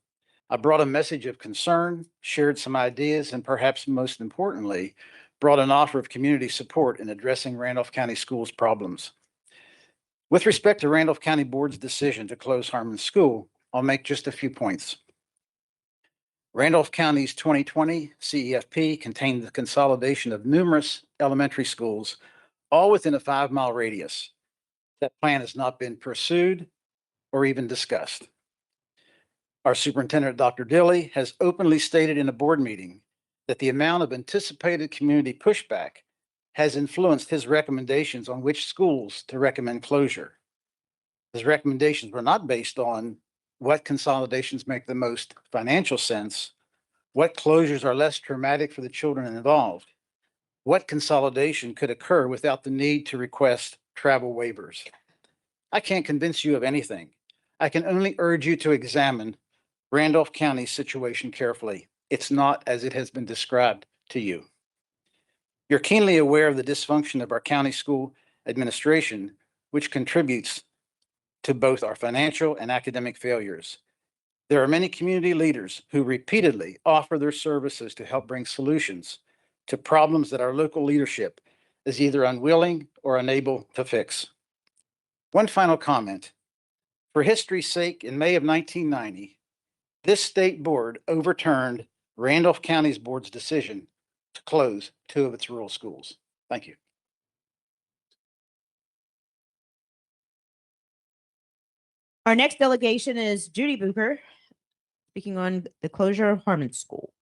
I brought a message of concern, shared some ideas, and perhaps most importantly, brought an offer of community support in addressing Randolph County Schools' problems. With respect to Randolph County Board's decision to close Harmon School, I'll make just a few points. Randolph County's 2020 CEFP contained the consolidation of numerous elementary schools, all within a 5-mile radius. That plan has not been pursued or even discussed. Our superintendent, Dr. Dilly, has openly stated in a board meeting that the amount of anticipated community pushback has influenced his recommendations on which schools to recommend closure. His recommendations were not based on what consolidations make the most financial sense, what closures are less traumatic for the children involved, what consolidation could occur without the need to request travel waivers. I can't convince you of anything. I can only urge you to examine Randolph County's situation carefully. It's not as it has been described to you. You're keenly aware of the dysfunction of our county school administration, which contributes to both our financial and academic failures. There are many community leaders who repeatedly offer their services to help bring solutions to problems that our local leadership is either unwilling or unable to fix. One final comment. For history's sake, in May of 1990, this state board overturned Randolph County's board's decision to close 2 of its rural schools. Thank you. Our next delegation is Judy Bucher, speaking on the closure of Harmon School.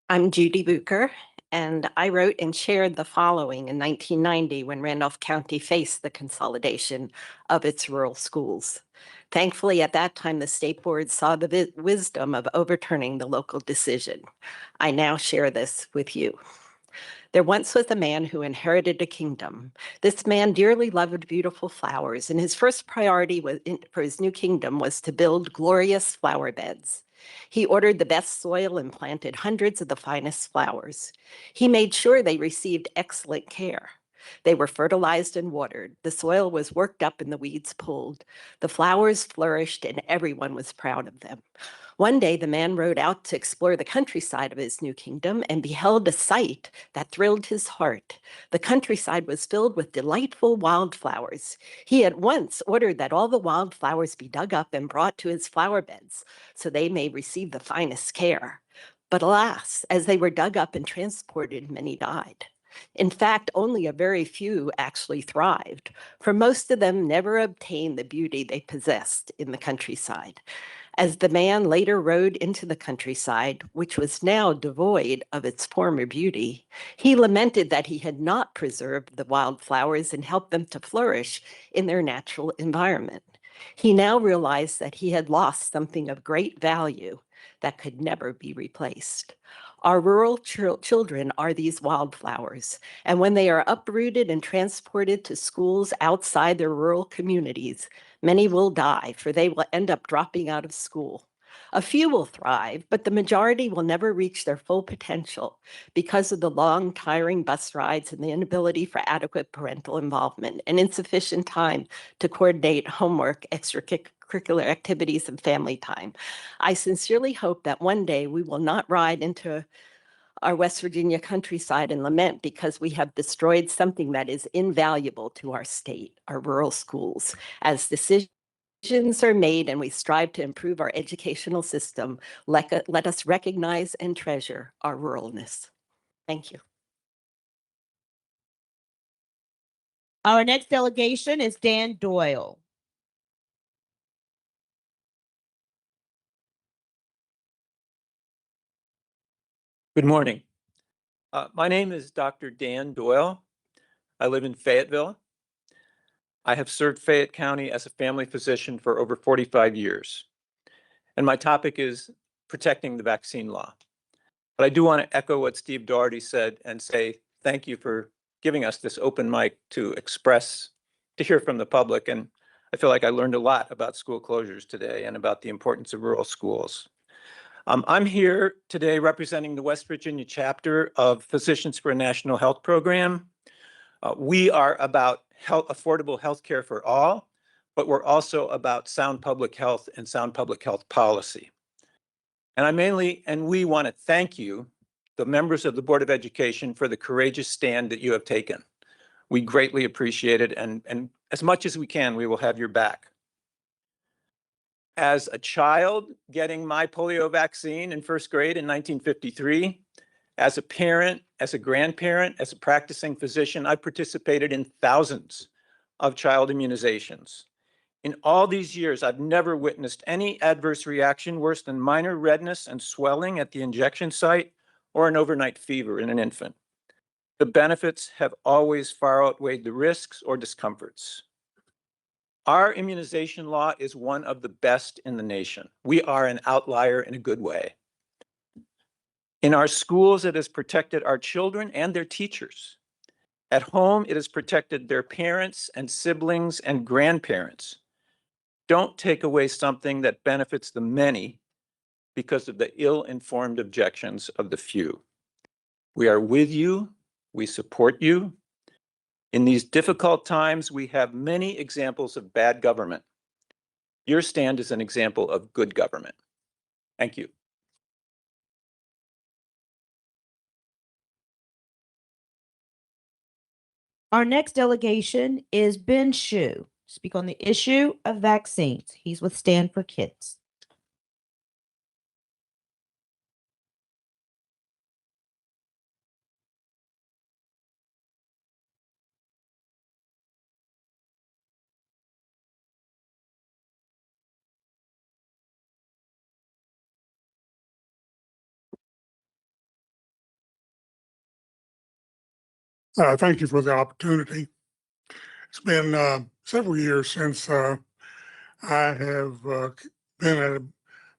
I'm Judy Bucher, And I wrote and shared the following in 1990 when Randolph County faced the consolidation of its rural schools. Thankfully, at that time, the state board saw the wisdom of overturning the local decision. I now share this with you. There once was a man who inherited a kingdom. This man dearly loved beautiful flowers, and his first priority for his new kingdom was to build glorious flower beds. He ordered the best soil and planted hundreds of the finest flowers. He made sure they received excellent care. They were fertilized and watered. The soil was worked up and the weeds pulled. The flowers flourished and everyone was proud of them. One day, the man rode out to explore the countryside of his new kingdom and beheld a sight that thrilled his heart. The countryside was filled with delightful wildflowers. He at once ordered that all the wildflowers be dug up and brought to his flower beds so they may receive the finest care. But alas, as they were dug up and transported, many died. In fact, only a very few actually thrived, for most of them never obtained the beauty they possessed in the countryside. As the man later rode into the countryside, which was now devoid of its former beauty, he lamented that he had not preserved the wildflowers and helped them to flourish in their natural environment. He now realized that he had lost something of great value that could never be replaced. Our rural children are these wildflowers, and when they are uprooted and transported to schools outside their rural communities, many will die, for they will end up dropping out of school. A few will thrive, but the majority will never reach their full potential because of the long, tiring bus rides and the inability for adequate parental involvement and insufficient time to coordinate homework, extracurricular activities, and family time. I sincerely hope that one day we will not ride into our West Virginia countryside and lament because we have destroyed something that is invaluable to our state, our rural schools. As decisions are made and we strive to improve our educational system, let us recognize and treasure our ruralness. Thank you. Our next delegation is Dan Doyle. Good morning. My name is Dr. Dan Doyle. I live in Fayetteville. I have served Fayette County as a family physician for over 45 years. And my topic is protecting the vaccine law. But I do want to echo what Steve Doherty said and say thank you for giving us this open mic to express, to hear from the public. And I feel like I learned a lot about school closures today and about the importance of rural schools. I'm here today representing the West Virginia chapter of Physicians for a National Health Program. We are about affordable health care for all, but we're also about sound public health and sound public health policy. And we want to thank you, the members of the Board of Education, for the courageous stand that you have taken. We greatly appreciate it, and as much as we can, we will have your back. As a child getting my polio vaccine in first grade in 1953, as a parent, as a grandparent, as a practicing physician, I participated in thousands of child immunizations. In all these years, I've never witnessed any adverse reaction worse than minor redness and swelling at the injection site or an overnight fever in an infant. The benefits have always far outweighed the risks or discomforts. Our immunization law is one of the best in the nation. We are an outlier in a good way. In our schools, it has protected our children and their teachers. At home, it has protected their parents and siblings and grandparents. Don't take away something that benefits the many because of the ill-informed objections of the few. We are with you. We support you. In these difficult times, we have many examples of bad government. Your stand is an example of good government. Thank you. Our next delegation is Ben Shu, speak on the issue of vaccines. He's with Stand for Kids. Thank you for the opportunity. It's been several years since I have been at a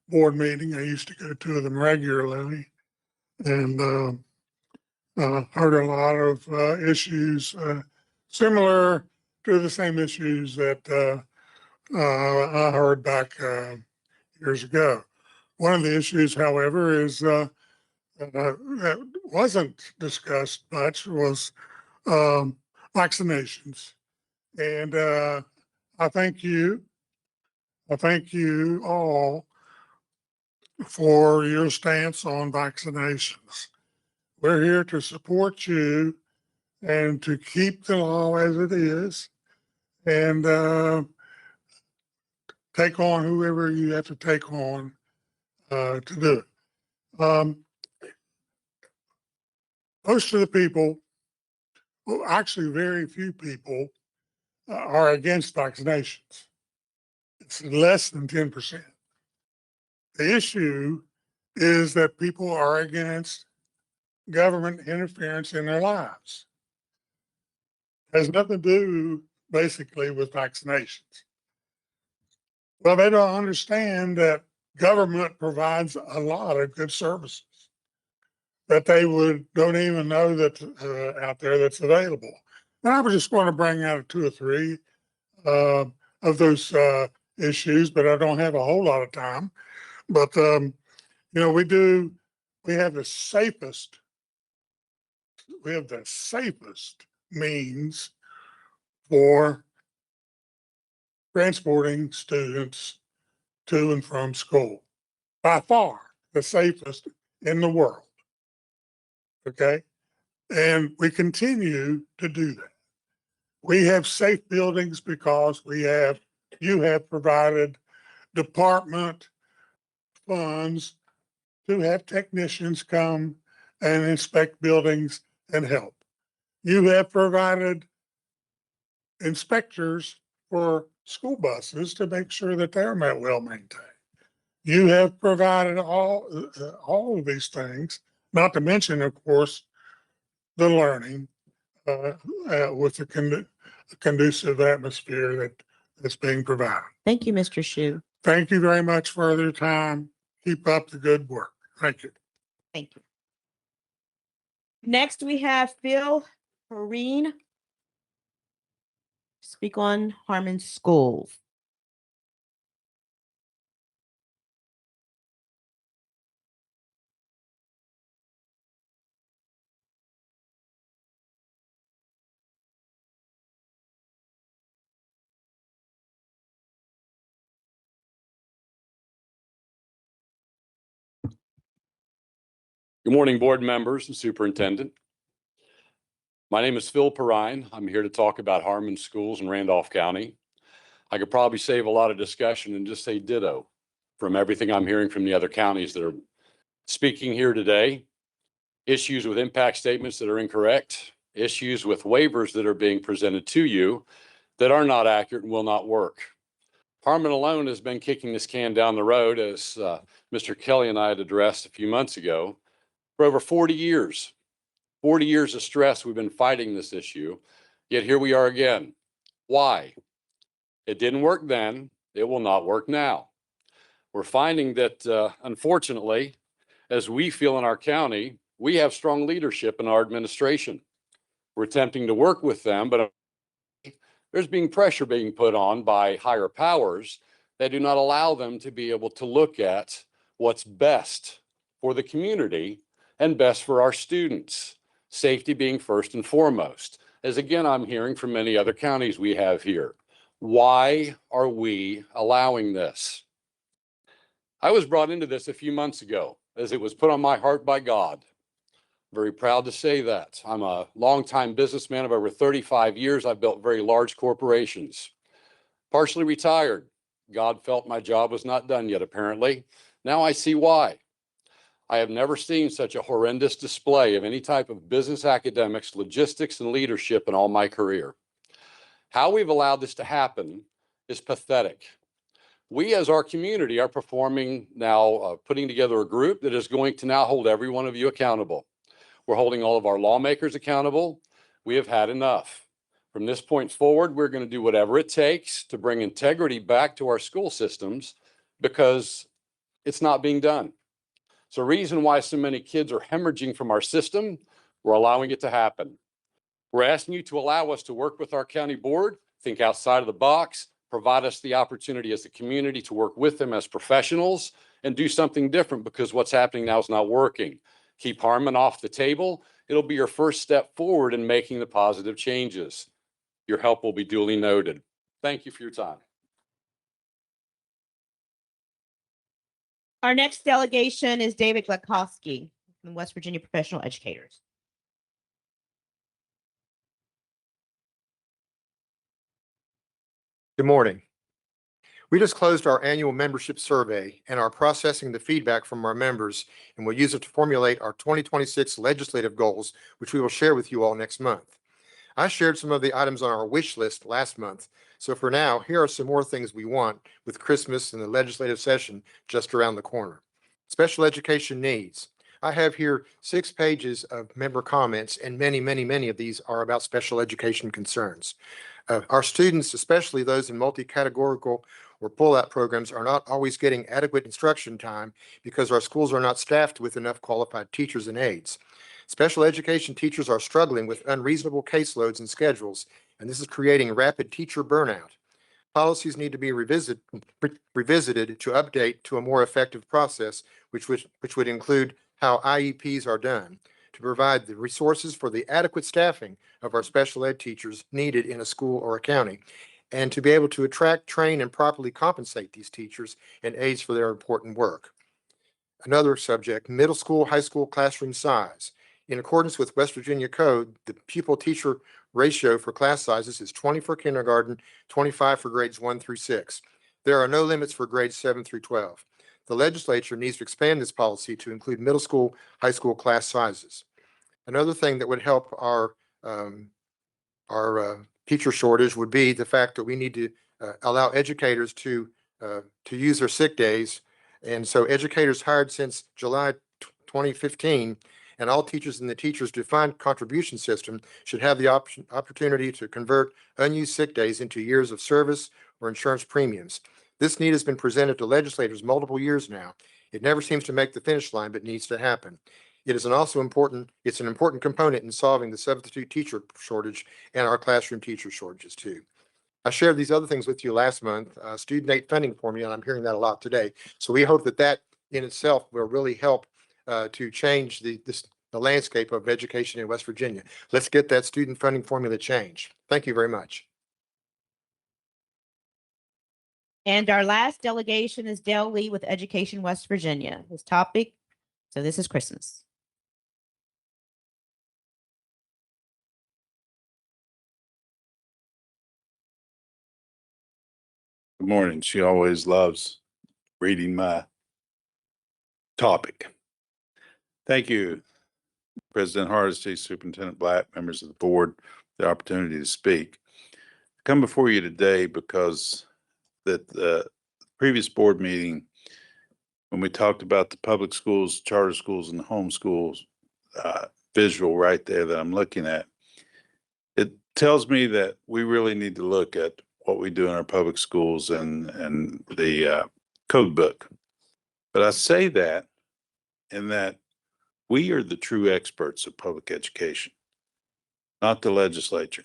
board meeting. I used to go to them regularly and heard a lot of issues similar to the same issues that I heard back years ago. One of the issues, however, is that wasn't discussed much was vaccinations. And I thank you. I thank you all for your stance on vaccinations. We're here to support you and to keep the law as it is and take on whoever you have to take on to do it. Most of the people, well, actually, very few people are against vaccinations. It's less than 10%. The issue is that people are against government interference in their lives. It has nothing to do basically with vaccinations. Well, they don't understand that government provides a lot of good services that they don't even know that out there that's available. And I was just going to bring out 2 or 3 of those issues, but I don't have a whole lot of time. But we have the safest means for transporting students to and from school. By far the safest in the world. Okay. And we continue to do that. We have safe buildings because you have provided department funds to have technicians come and inspect buildings and help. You have provided inspectors for school buses to make sure that they're well maintained. You have provided all of these things, not to mention, of course, the learning with the conducive atmosphere that's being provided. Thank you, Mr. Shu. Thank you very much for your time. Keep up the good work. Thank you. Thank you. Next, we have Phil Perrine. Speak on Harmon Schools. Good morning, board members and superintendent. My name is Phil Perrine. I'm here to talk about Harmon Schools in Randolph County. I could probably save a lot of discussion and just say ditto from everything I'm hearing from the other counties that are speaking here today. Issues with impact statements that are incorrect, issues with waivers that are being presented to you that are not accurate and will not work. Harmon alone has been kicking this can down the road, as Mr. Kelly and I had addressed a few months ago, for over 40 years. 40 years of stress, we've been fighting this issue, yet here we are again. Why? It didn't work then, it will not work now. We're finding that, unfortunately, as we feel in our county, we have strong leadership in our administration. We're attempting to work with them, but there's being pressure being put on by higher powers that do not allow them to be able to look at what's best for the community and best for our students. Safety being first and foremost. As again, I'm hearing from many other counties we have here. Why are we allowing this? I was brought into this a few months ago as it was put on my heart by God. Very proud to say that. I'm a longtime businessman of over 35 years. I've built very large corporations. Partially retired. God felt my job was not done yet, apparently. Now I see why. I have never seen such a horrendous display of any type of business academics, logistics, and leadership in all my career. How we've allowed this to happen is pathetic. We as our community are performing now, putting together a group that is going to now hold every one of you accountable. We're holding all of our lawmakers accountable. We have had enough. From this point forward, we're going to do whatever it takes to bring integrity back to our school systems because it's not being done. It's a reason why so many kids are hemorrhaging from our system. We're allowing it to happen. We're asking you to allow us to work with our county board, think outside of the box, provide us the opportunity as a community to work with them as professionals and do something different because what's happening now is not working. Keep Harmon off the table. It'll be your first step forward in making the positive changes. Your help will be duly noted. Thank you for your time. Our next delegation is David Glakowski from West Virginia Professional Educators. Good morning. We just closed our annual membership survey and are processing the feedback from our members, and we'll use it to formulate our 2026 legislative goals, which we will share with you all next month. I shared some of the items on our wish list last month, so for now, here are some more things we want with Christmas and the legislative session just around the corner. Special education needs. I have here 6 pages of member comments, and many of these are about special education concerns. Our students, especially those in multi-categorical or pull-out programs, are not always getting adequate instruction time because our schools are not staffed with enough qualified teachers and aides. Special education teachers are struggling with unreasonable caseloads and schedules, and this is creating rapid teacher burnout. Policies need to be revisited to update to a more effective process, which would include how IEPs are done, to provide the resources for the adequate staffing of our special ed teachers needed in a school or a county, and to be able to attract, train, and properly compensate these teachers and aides for their important work. Another subject, middle school, high school classroom size. In accordance with West Virginia Code, the pupil-teacher ratio for class sizes is 20 for kindergarten, 25 for grades 1 through 6. There are no limits for grades 7 through 12. The legislature needs to expand this policy to include middle school, high school class sizes. Another thing that would help our teacher shortage would be the fact that we need to allow educators to use their sick days. And so educators hired since July 2015 and all teachers in the teachers defined contribution system should have the opportunity to convert unused sick days into years of service or insurance premiums. This need has been presented to legislators multiple years now. It never seems to make the finish line, but needs to happen. It's an important component in solving the substitute teacher shortage and our classroom teacher shortages too. I shared these other things with you last month, student aid funding formula, and I'm hearing that a lot today. So we hope that in itself will really help to change the landscape of education in West Virginia. Let's get that student funding formula changed. Thank you very much. And our last delegation is Dale Lee with Education West Virginia. His topic, so this is Christmas. Good morning. She always loves reading my topic. Thank you, President Hardesty, Superintendent Black, members of the board, the opportunity to speak. I come before you today because the previous board meeting, when we talked about the public schools, charter schools, and the home schools, visual right there that I'm looking at, it tells me that we really need to look at what we do in our public schools and the code book. But I say that in that we are the true experts of public education, not the legislature.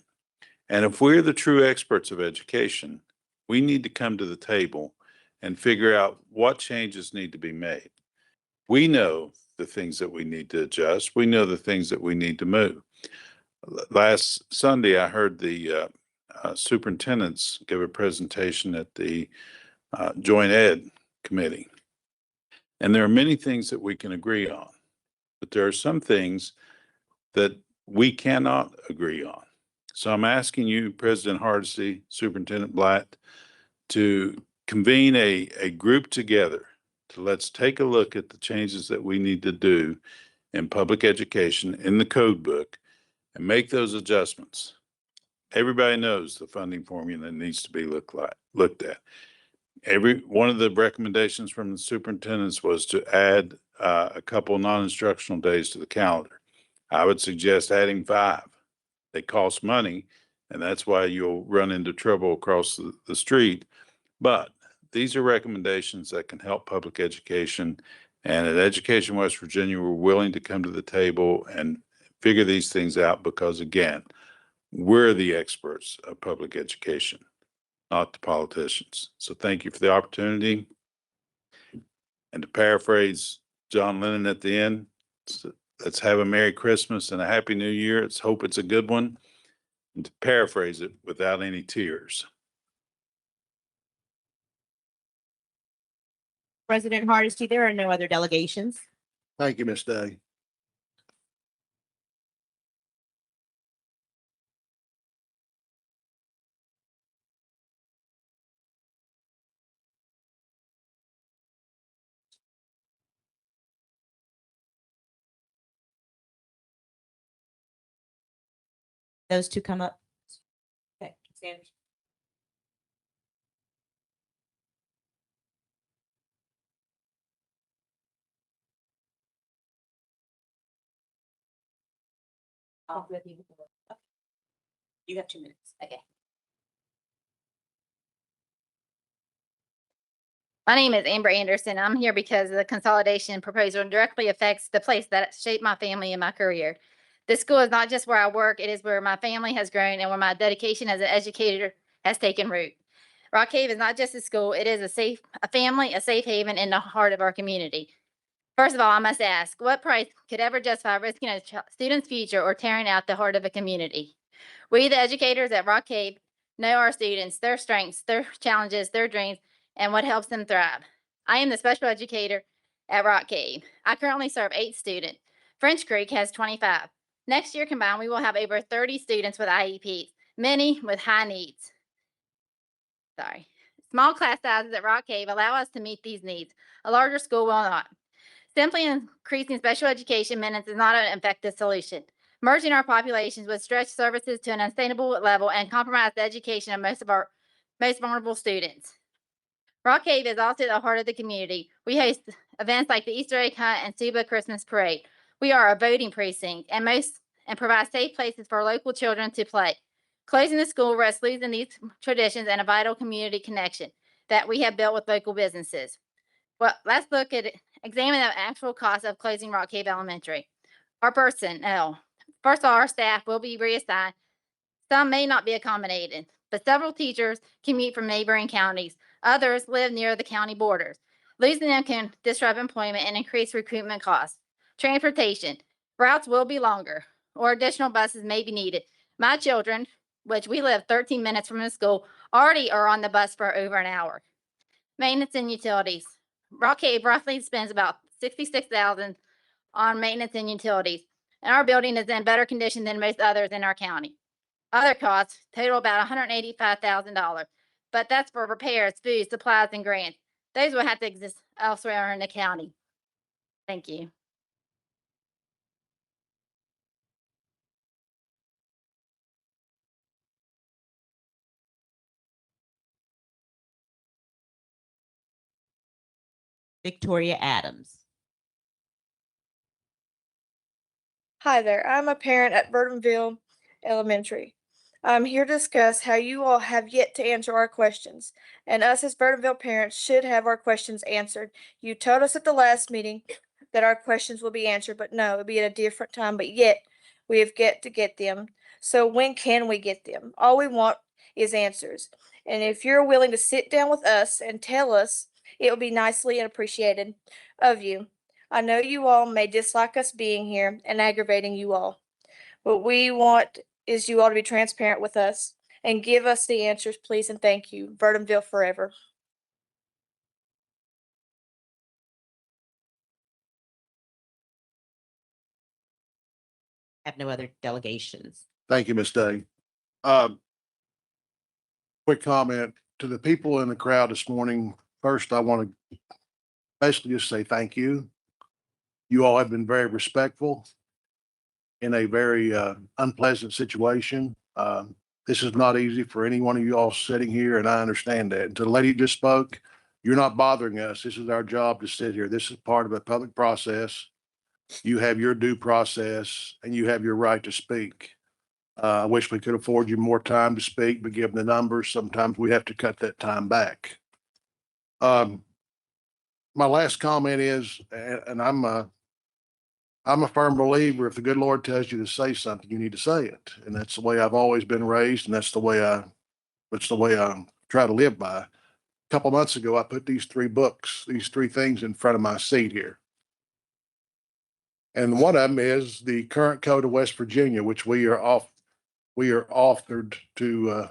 And if we're the true experts of education, we need to come to the table and figure out what changes need to be made. We know the things that we need to adjust. We know the things that we need to move. Last Sunday, I heard the superintendents give a presentation at the Joint Ed Committee. And there are many things that we can agree on, but there are some things that we cannot agree on. So I'm asking you, President Hardesty, Superintendent Blatt, to convene a group together to let's take a look at the changes that we need to do in public education in the code book and make those adjustments. Everybody knows the funding formula needs to be looked at. Every one of the recommendations from the superintendents was to add a couple non-instructional days to the calendar. I would suggest adding 5. They cost money, and that's why you'll run into trouble across the street. But these are recommendations that can help public education. And at Education West Virginia, we're willing to come to the table and figure these things out because, again, we're the experts of public education, not the politicians. So thank you for the opportunity. And to paraphrase John Lennon at the end, let's have a Merry Christmas and a Happy New Year. Let's hope it's a good one. And to paraphrase it, without any tears. President Hardesty, there are no other delegations. Thank you, Ms. Day. Those two come up. Okay, Sanders. You have 2 minutes. Okay. My name is Amber Anderson. I'm here because the consolidation proposal directly affects the place that shaped my family and my career. This school is not just where I work, it is where my family has grown and where my dedication as an educator has taken root. Rock Cave is not just a school, it is a family, a safe haven in the heart of our community. First of all, I must ask, what price could ever justify risking a student's future or tearing out the heart of a community? We, the educators at Rock Cave, know our students, their strengths, their challenges, their dreams, and what helps them thrive. I am the special educator at Rock Cave. I currently serve 8 students. French Creek has 25. Next year combined, we will have over 30 students with IEPs, many with high needs. Sorry. Small class sizes at Rock Cave allow us to meet these needs. A larger school will not. Simply increasing special education minutes is not an effective solution. Merging our populations would stretch services to an unsustainable level and compromise the education of most of our most vulnerable students. Rock Cave is also the heart of the community. We host events like the Easter egg hunt and Suba Christmas parade. We are a voting precinct and provide safe places for local children to play. Closing the school risks losing these traditions and a vital community connection that we have built with local businesses. Well, let's examine the actual cost of closing Rock Cave Elementary. Our personnel. First of all, our staff will be reassigned. Some may not be accommodated, but several teachers commute from neighboring counties. Others live near the county borders. Losing them can disrupt employment and increase recruitment costs. Transportation. Routes will be longer, or additional buses may be needed. My children, which we live 13 minutes from the school, already are on the bus for over an hour. Maintenance and utilities. Rock Cave roughly spends about $66,000 on maintenance and utilities, and our building is in better condition than most others in our county. Other costs total about $185,000, but that's for repairs, food, supplies, and grants. Those will have to exist elsewhere in the county. Thank you. Victoria Adams. Hi there, I'm a parent at Burtonville Elementary. I'm here to discuss how you all have yet to answer our questions, and us as Burtonville parents should have our questions answered. You told us at the last meeting that our questions will be answered, but no, it'll be at a different time, but yet we have yet to get them. So when can we get them? All we want is answers. And if you're willing to sit down with us and tell us, it will be nicely and appreciated of you. I know you all may dislike us being here and aggravating you all. What we want is you all to be transparent with us and give us the answers, please, and thank you. Burtonville forever. Have no other delegations. Thank you, Ms. Day. Quick comment to the people in the crowd this morning. First, I want to basically just say thank you. You all have been very respectful in a very unpleasant situation. This is not easy for any one of you all sitting here, and I understand that. And to the lady who just spoke, you're not bothering us. This is our job to sit here. This is part of a public process. You have your due process and you have your right to speak. I wish we could afford you more time to speak, but given the numbers, sometimes we have to cut that time back. My last comment is, and I'm a firm believer, if the good Lord tells you to say something, you need to say it. And that's the way I've always been raised, and that's the way I try to live by. A couple months ago, I put these three things in front of my seat here. And one of them is the current code of West Virginia, which we are authored to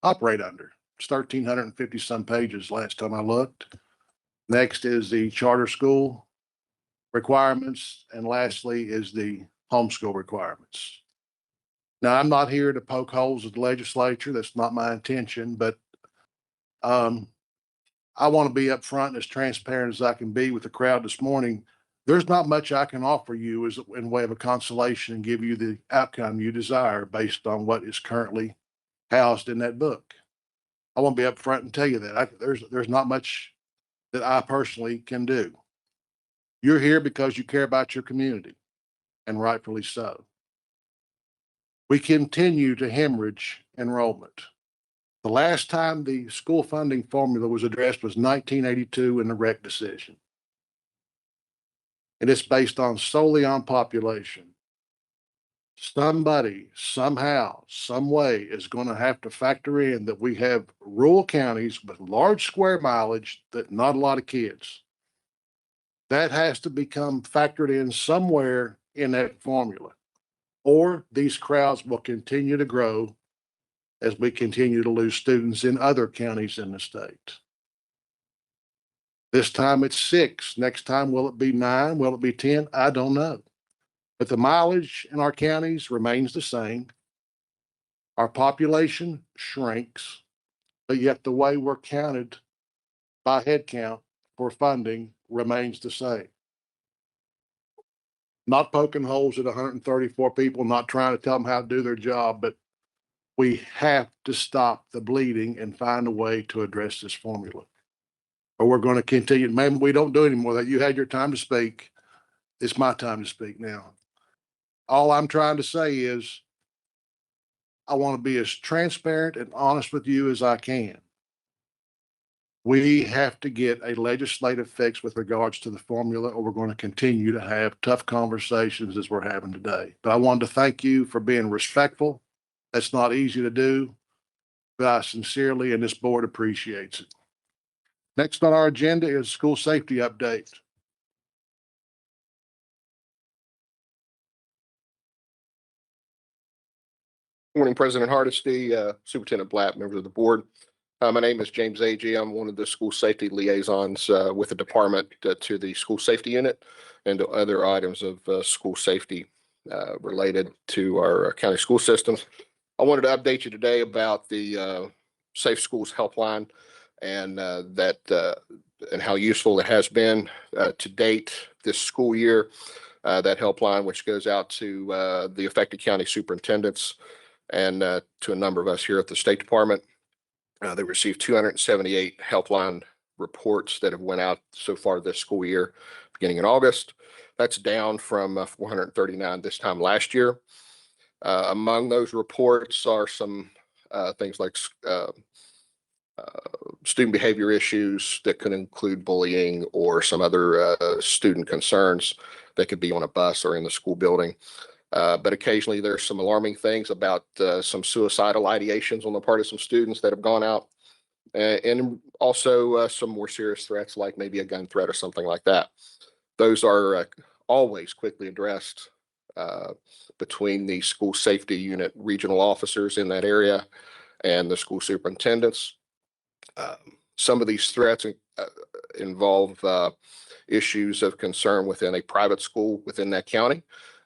operate under. It's 1,350 some pages last time I looked. Next is the charter school requirements, and lastly is the homeschool requirements. Now, I'm not here to poke holes at the legislature. That's not my intention, but I want to be upfront and as transparent as I can be with the crowd this morning. There's not much I can offer you as in way of a consolation and give you the outcome you desire based on what is currently housed in that book. I want to be upfront and tell you that there's not much that I personally can do. You're here because you care about your community, and rightfully so. We continue to hemorrhage enrollment. The last time the school funding formula was addressed was 1982 in the REC decision. And it's based solely on population. Somebody, somehow, some way is going to have to factor in that we have rural counties with large square mileage that not a lot of kids. That has to become factored in somewhere in that formula, or these crowds will continue to grow as we continue to lose students in other counties in the state. This time it's 6. Next time, will it be 9? Will it be 10? I don't know. But the mileage in our counties remains the same. Our population shrinks, but yet the way we're counted by head count for funding remains the same. Not poking holes at 134 people, not trying to tell them how to do their job, but we have to stop the bleeding and find a way to address this formula. Or we're going to continue. Maybe we don't do any more of that. You had your time to speak. It's my time to speak now. All I'm trying to say is I want to be as transparent and honest with you as I can. We have to get a legislative fix with regards to the formula, or we're going to continue to have tough conversations as we're having today. But I wanted to thank you for being respectful. That's not easy to do, but I sincerely and this board appreciates it. Next on our agenda is school safety update. Morning, President Hardesty, Superintendent Blatt, members of the board. My name is James Agee. I'm one of the school safety liaisons with the department to the school safety unit and to other items of school safety related to our county school systems. I wanted to update you today about the Safe Schools Helpline and and how useful it has been to date this school year. That helpline, which goes out to the affected county superintendents and to a number of us here at the State Department. They received 278 helpline reports that have went out so far this school year, beginning in August. That's down from 439 this time last year. Among those reports are some things like student behavior issues that could include bullying or some other student concerns that could be on a bus or in the school building. But occasionally there's some alarming things about some suicidal ideations on the part of some students that have gone out. And also some more serious threats, like maybe a gun threat or something like that. Those are always quickly addressed between the school safety unit regional officers in that area and the school superintendents. Some of these threats involve issues of concern within a private school within that county.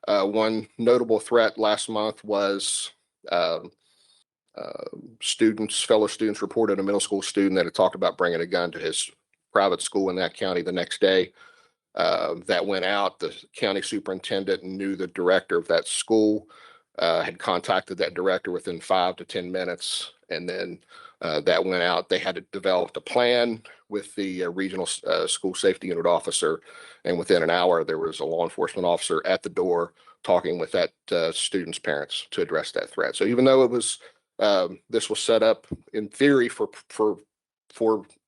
One notable threat last month was fellow students reported a middle school student that had talked about bringing a gun to his private school in that county the next day. That went out. The county superintendent knew the director of that school, had contacted that director within 5 to 10 minutes, and then that went out. They had to develop a plan with the regional school safety unit officer. And within an hour, there was a law enforcement officer at the door talking with that student's parents to address that threat. So even though it was, this was set up in theory for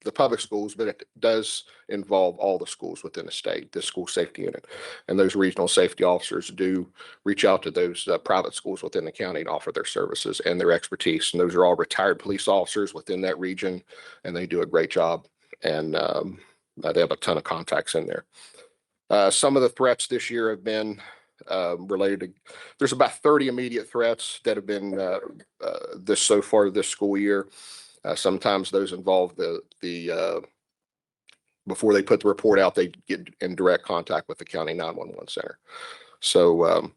the public schools, but it does involve all the schools within the state, the school safety unit. And those regional safety officers do reach out to those private schools within the county and offer their services and their expertise. And those are all retired police officers within that region, and they do a great job. And they have a ton of contacts in there. Some of the threats this year have been related to, there's about 30 immediate threats that have been so far this school year. Sometimes those involve the before they put the report out, they get in direct contact with the county 911 center. So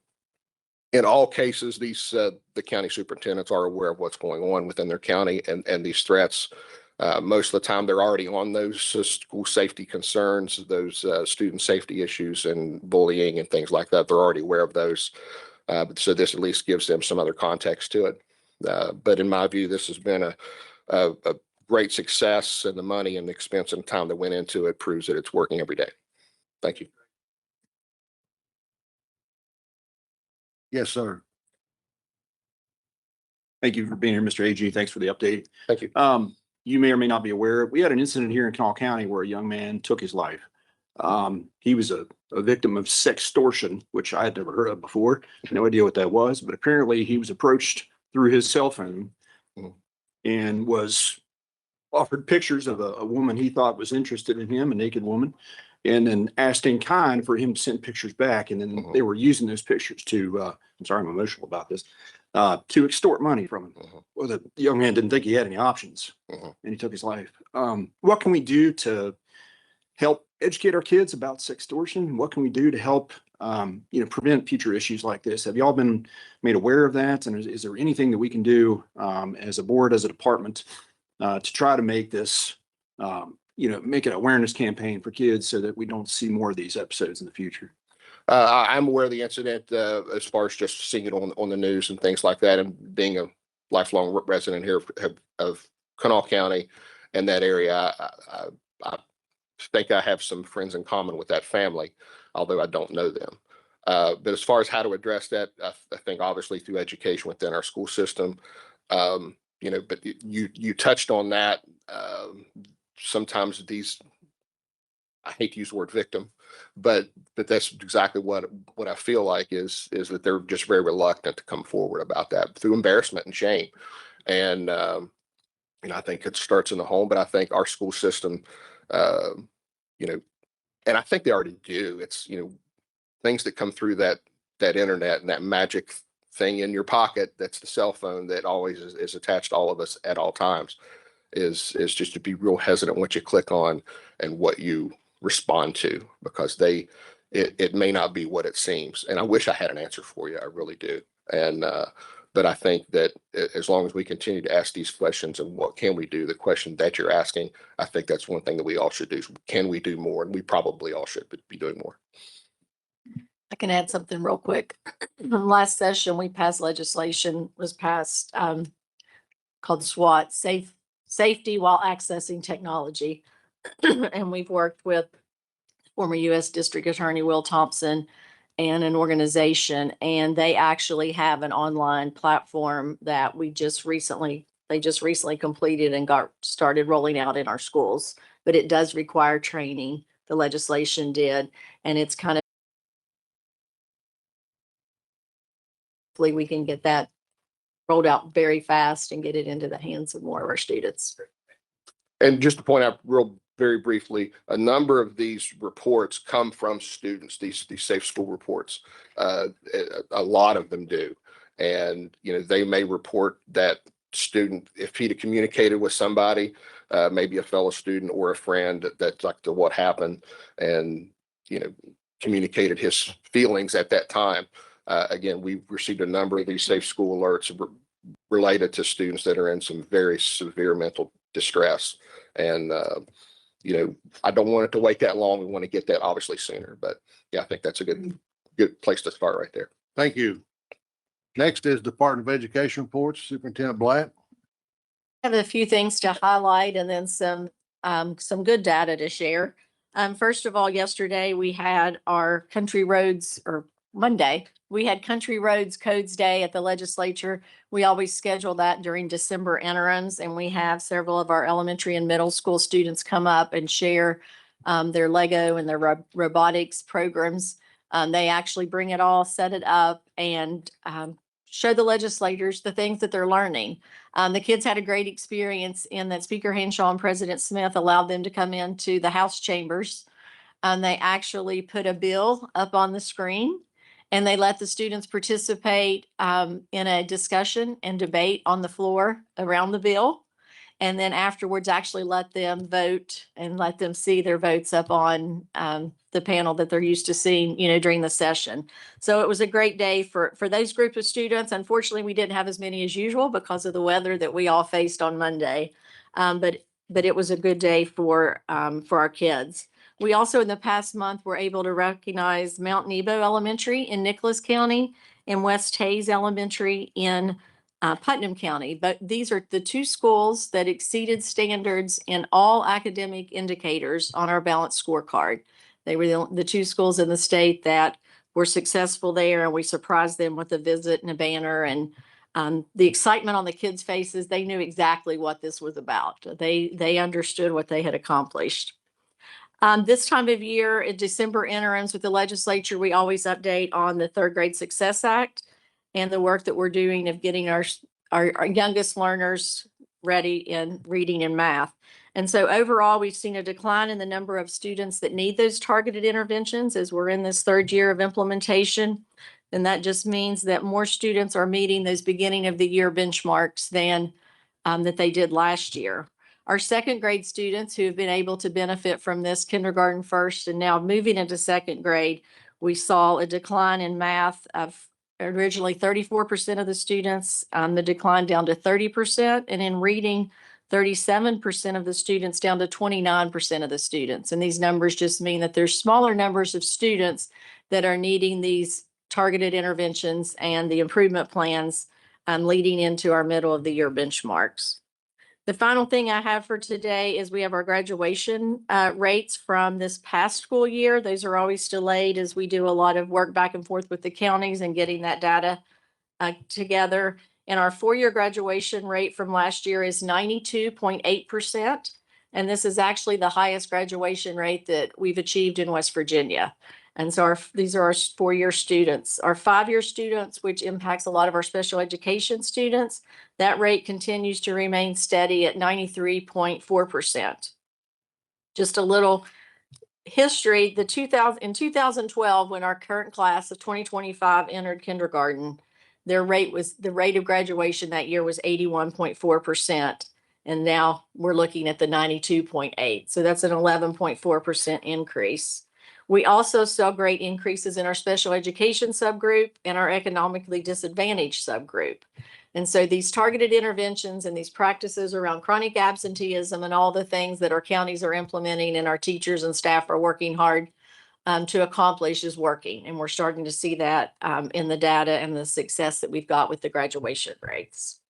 in all cases, these the county superintendents are aware of what's going on within their county and these threats. Most of the time, they're already on those school safety concerns, those student safety issues and bullying and things like that. They're already aware of those. So this at least gives them some other context to it. But in my view, this has been a great success, and the money and the expense and time that went into it proves that it's working every day. Thank you. Yes, sir. Thank you for being here, Mr. AG. Thanks for the update. Thank you. You may or may not be aware, we had an incident here in Kanawha County where a young man took his life. He was a victim of sextortion, which I had never heard of before. No idea what that was, but apparently he was approached through his cell phone and was offered pictures of a woman he thought was interested in him, a naked woman, and then asked in kind for him to send pictures back. And then they were using those pictures to, I'm sorry, I'm emotional about this, to extort money from him. Well, the young man didn't think he had any options and he took his life. What can we do to help educate our kids about sextortion? What can we do to help, prevent future issues like this? Have y'all been made aware of that? And is there anything that we can do as a board, as a department, to try to make this, make an awareness campaign for kids so that we don't see more of these episodes in the future? I'm aware of the incident as far as just seeing it on the news and things like that, and being a lifelong resident here of Kanawha County and that area. I think I have some friends in common with that family, although I don't know them. But as far as how to address that, I think obviously through education within our school system. But you touched on that. Sometimes these, I hate to use the word victim, but that's exactly what I feel like is that they're just very reluctant to come forward about that through embarrassment and shame. And I think it starts in the home, but I think our school system, and I think they already do. It's, things that come through that internet and that magic thing in your pocket, that's the cell phone that always is attached to all of us at all times, is just to be real hesitant what you click on and what you respond to, because it may not be what it seems. And I wish I had an answer for you. I really do. And but I think that as long as we continue to ask these questions and what can we do, the question that you're asking, I think that's one thing that we all should do. Is can we do more? And we probably all should be doing more. I can add something real quick. Last session, we passed legislation, was passed called SWAT, Safety While Accessing Technology. And we've worked with former U.S. District Attorney Will Thompson and an organization, and they actually have an online platform that they just recently completed and got started rolling out in our schools. But it does require training. The legislation did, and it's kind of, hopefully we can get that rolled out very fast and get it into the hands of more of our students. And just to point out very briefly, a number of these reports come from students, these safe school reports. A lot of them do. And, they may report that student, if he'd have communicated with somebody, maybe a fellow student or a friend that's like to what happened, and, communicated his feelings at that time. Again, we've received a number of these safe school alerts related to students that are in some very severe mental distress. And, I don't want it to wait that long. We want to get that obviously sooner, but yeah, I think that's a good place to start right there. Thank you. Next is Department of Education reports. Superintendent Blatt. Have a few things to highlight and then some good data to share. First of all, yesterday we had our Country Roads, or Monday, we had Country Roads Codes Day at the legislature. We always schedule that during December interims, and we have several of our elementary and middle school students come up and share their Lego and their robotics programs. They actually bring it all, set it up, and show the legislators the things that they're learning. The kids had a great experience in that Speaker Henshaw and President Smith allowed them to come into the House chambers. They actually put a bill up on the screen, and they let the students participate in a discussion and debate on the floor around the bill. And then afterwards, actually let them vote and let them see their votes up on the panel that they're used to seeing, during the session. So it was a great day for those group of students. Unfortunately, we didn't have as many as usual because of the weather that we all faced on Monday. But it was a good day for our kids. We also, in the past month, were able to recognize Mount Nebo Elementary in Nicholas County and West Hayes Elementary in Putnam County. But these are the two schools that exceeded standards in all academic indicators on our balanced scorecard. They were the two schools in the state that were successful there, and we surprised them with a visit and a banner, and the excitement on the kids' faces. They knew exactly what this was about. They understood what they had accomplished. This time of year, in December interims with the legislature, we always update on the Third Grade Success Act and the work that we're doing of getting our youngest learners ready in reading and math. And so overall, we've seen a decline in the number of students that need those targeted interventions as we're in this third year of implementation. And that just means that more students are meeting those beginning of the year benchmarks than that they did last year. Our second grade students who have been able to benefit from this kindergarten first and now moving into second grade, we saw a decline in math of originally 34% of the students, the decline down to 30%, and in reading, 37% of the students down to 29% of the students. And these numbers just mean that there's smaller numbers of students that are needing these targeted interventions and the improvement plans leading into our middle of the year benchmarks. The final thing I have for today is we have our graduation rates from this past school year. Those are always delayed as we do a lot of work back and forth with the counties and getting that data together. And our four-year graduation rate from last year is 92.8%. And this is actually the highest graduation rate that we've achieved in West Virginia. And so these are our four-year students. Our five-year students, which impacts a lot of our special education students, that rate continues to remain steady at 93.4%. Just a little history, in 2012, when our current class of 2025 entered kindergarten, the rate of graduation that year was 81.4%. And now we're looking at the 92.8. So that's an 11.4% increase. We also saw great increases in our special education subgroup and our economically disadvantaged subgroup. And so these targeted interventions and these practices around chronic absenteeism and all the things that our counties are implementing and our teachers and staff are working hard to accomplish is working. And we're starting to see that in the data and the success that we've got with the graduation rates.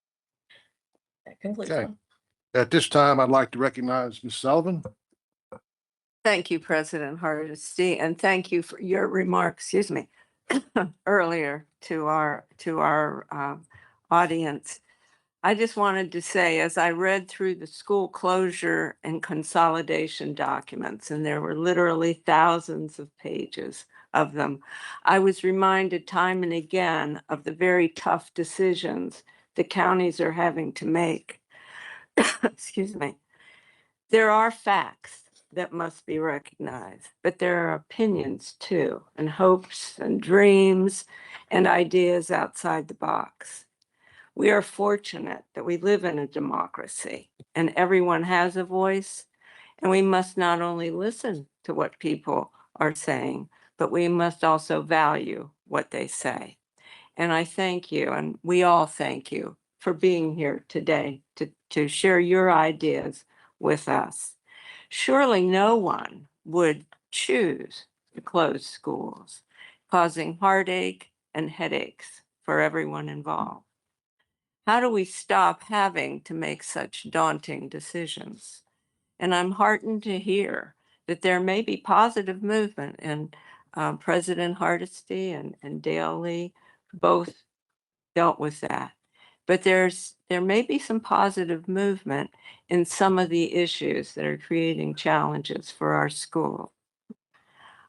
That concludes. Okay. At this time, I'd like to recognize Ms. Sullivan. Thank you, President Hardesty, and thank you for your remarks, earlier to our audience. I just wanted to say, as I read through the school closure and consolidation documents, and there were literally thousands of pages of them, I was reminded time and again of the very tough decisions the counties are having to make. Excuse me. There are facts that must be recognized, but there are opinions too, and hopes and dreams and ideas outside the box. We are fortunate that we live in a democracy and everyone has a voice, and we must not only listen to what people are saying, but we must also value what they say. And I thank you, and we all thank you for being here today to share your ideas with us. Surely no one would choose to close schools, causing heartache and headaches for everyone involved. How do we stop having to make such daunting decisions? And I'm heartened to hear that there may be positive movement, and President Hardesty and Dale Lee both dealt with that. But there may be some positive movement in some of the issues that are creating challenges for our school.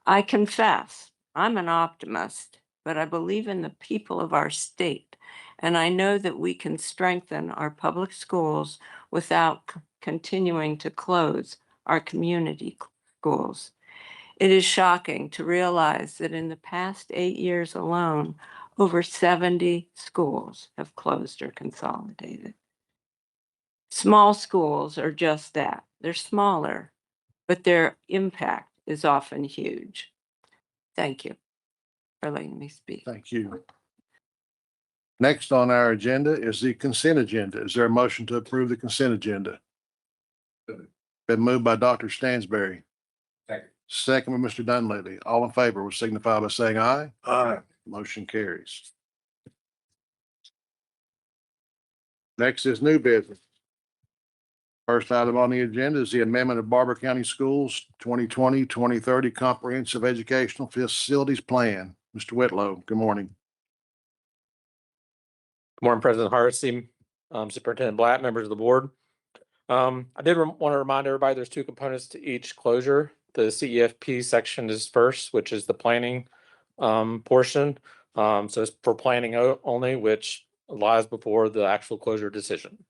I confess, I'm an optimist, but I believe in the people of our state. And I know that we can strengthen our public schools without continuing to close our community schools. It is shocking to realize that in the past 8 years alone, over 70 schools have closed or consolidated. Small schools are just that. They're smaller, but their impact is often huge. Thank you for letting me speak. Thank you. Next on our agenda is the consent agenda. Is there a motion to approve the consent agenda? Been moved by Dr. Stansberry. Second by Mr. Dunleavy. All in favor will signify by saying aye. Aye. Motion carries. Next is new business. First item on the agenda is the amendment of Barber County Schools 2020-2030 Comprehensive Educational Facilities Plan. Mr. Whitlow, good morning. Good morning, President Hardesty, Superintendent Blatt, members of the board. I did want to remind everybody there's two components to each closure. The CEFP section is first, which is the planning portion. So it's for planning only, which lies before the actual closure decision.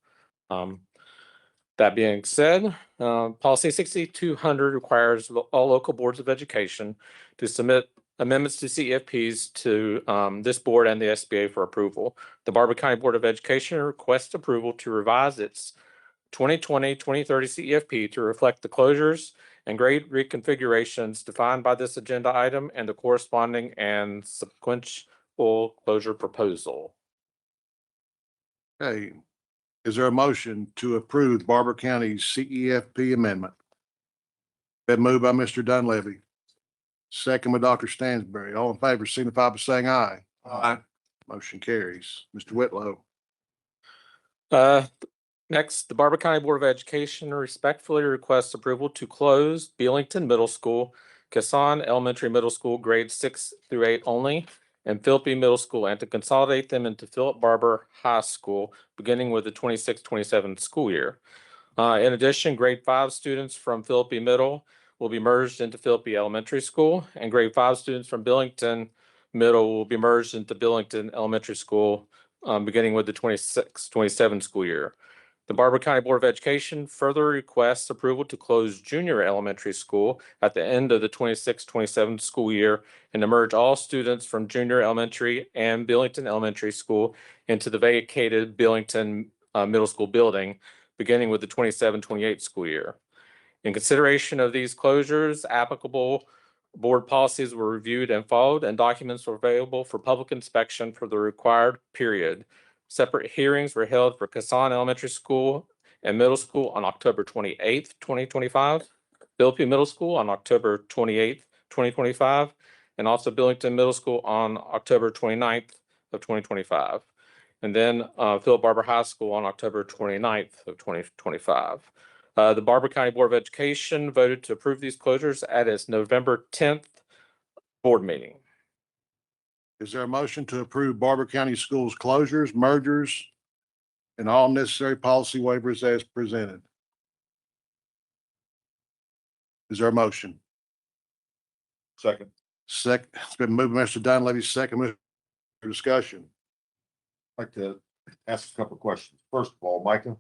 That being said, policy 6200 requires all local boards of education to submit amendments to CFPs to this board and the SBA for approval. The Barber County Board of Education requests approval to revise its 2020-2030 CFP to reflect the closures and grade reconfigurations defined by this agenda item and the corresponding and sequential closure proposal. Okay. Is there a motion to approve Barber County's CEFP amendment? Been moved by Mr. Dunleavy. Second by Dr. Stansberry. All in favor signify by saying aye. Aye. Motion carries. Mr. Whitlow. Next, the Barber County Board of Education respectfully requests approval to close Belington Middle School, Kasson Elementary Middle School grades 6 through 8 only, and Philippi Middle School, and to consolidate them into Philip Barber High School, beginning with the 26-27 school year. In addition, grade 5 students from Philippi Middle will be merged into Philippi Elementary School, and grade 5 students from Billington Middle will be merged into Billington Elementary School, beginning with the 26-27 school year. The Barber County Board of Education further requests approval to close junior elementary school at the end of the 26-27 school year and to merge all students from junior elementary and Billington Elementary School into the vacated Billington Middle School building, beginning with the 27-28 school year. In consideration of these closures, applicable board policies were reviewed and followed, and documents were available for public inspection for the required period. Separate hearings were held for Kasson Elementary School and Middle School on October 28th, 2025, Philippi Middle School on October 28th, 2025, and also Billington Middle School on October 29th of 2025. And then Philip Barber High School on October 29th of 2025. The Barber County Board of Education voted to approve these closures at its November 10th board meeting. Is there a motion to approve Barber County Schools closures, mergers, and all necessary policy waivers as presented? Is there a motion? Second. It's been moved by Mr. Dunleavy, second Mr. Discussion. I'd like to ask a couple of questions. First of all, Micah,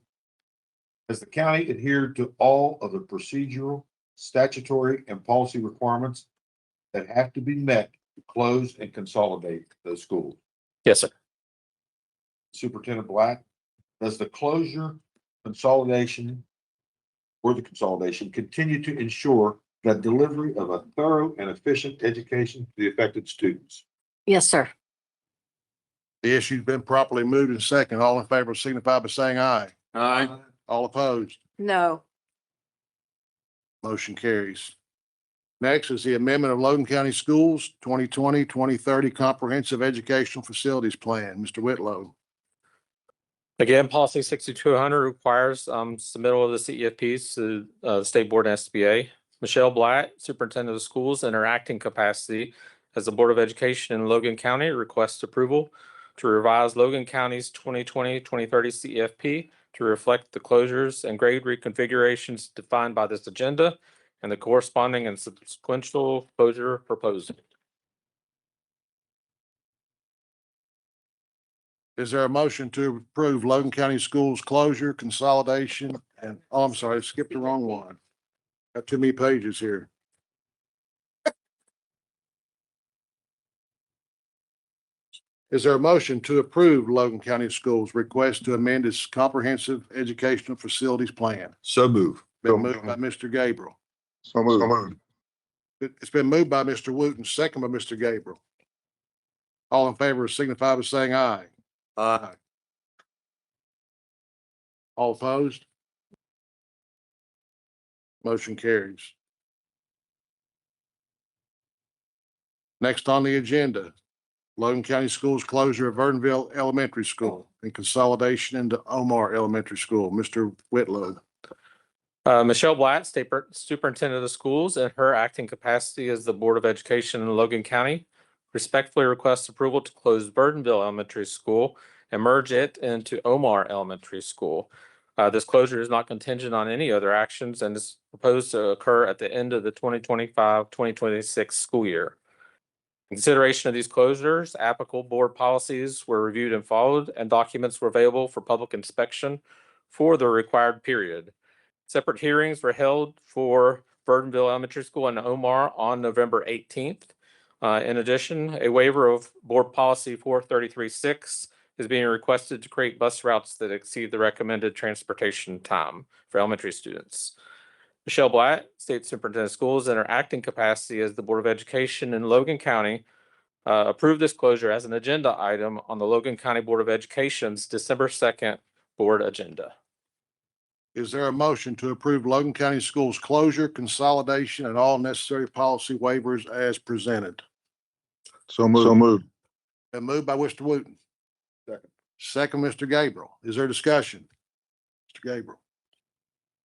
has the county adhered to all of the procedural, statutory, and policy requirements that have to be met to close and consolidate those schools? Yes, sir. Superintendent Black, does the closure, consolidation, or the consolidation continue to ensure that delivery of a thorough and efficient education to the affected students? Yes, sir. The issue's been properly moved and second. All in favor signify by saying aye. Aye. All opposed? No. Motion carries. Next is the amendment of Logan County Schools 2020-2030 Comprehensive Educational Facilities Plan. Mr. Whitlow. Again, policy 6200 requires submittal of the CEFPs to the State Board and SBA. Michelle Blatt, Superintendent of Schools, in her acting capacity as the Board of Education in Logan County, requests approval to revise Logan County's 2020-2030 CEFP to reflect the closures and grade reconfigurations defined by this agenda and the corresponding and subsequential closure proposal. Is there a motion to approve Logan County Schools closure, consolidation, and, oh, I'm sorry, I skipped the wrong one. Got too many pages here. Is there a motion to approve Logan County Schools request to amend its comprehensive educational facilities plan? So move. Been moved by Mr. Gabriel. So move. It's been moved by Mr. Wooten, second by Mr. Gabriel. All in favor signify by saying aye. Aye. All opposed? Motion carries. Next on the agenda, Logan County Schools closure of Vernonville Elementary School and consolidation into Omar Elementary School. Mr. Whitlow. Michelle Blatt, Superintendent of Schools, in her acting capacity as the Board of Education in Logan County, respectfully requests approval to close Burdenville Elementary School and merge it into Omar Elementary School. This closure is not contingent on any other actions and is proposed to occur at the end of the 2025-2026 school year. In consideration of these closures, applicable board policies were reviewed and followed, and documents were available for public inspection for the required period. Separate hearings were held for Burdenville Elementary School and Omar on November 18th. In addition, a waiver of Board Policy 4336 is being requested to create bus routes that exceed the recommended transportation time for elementary students. Michelle Blatt, State Superintendent of Schools, in her acting capacity as the Board of Education in Logan County, approved this closure as an agenda item on the Logan County Board of Education's December 2nd board agenda. Is there a motion to approve Logan County Schools closure, consolidation, and all necessary policy waivers as presented? So move. Been moved by Mr. Wooten. Second, Mr. Gabriel. Is there discussion? Mr. Gabriel.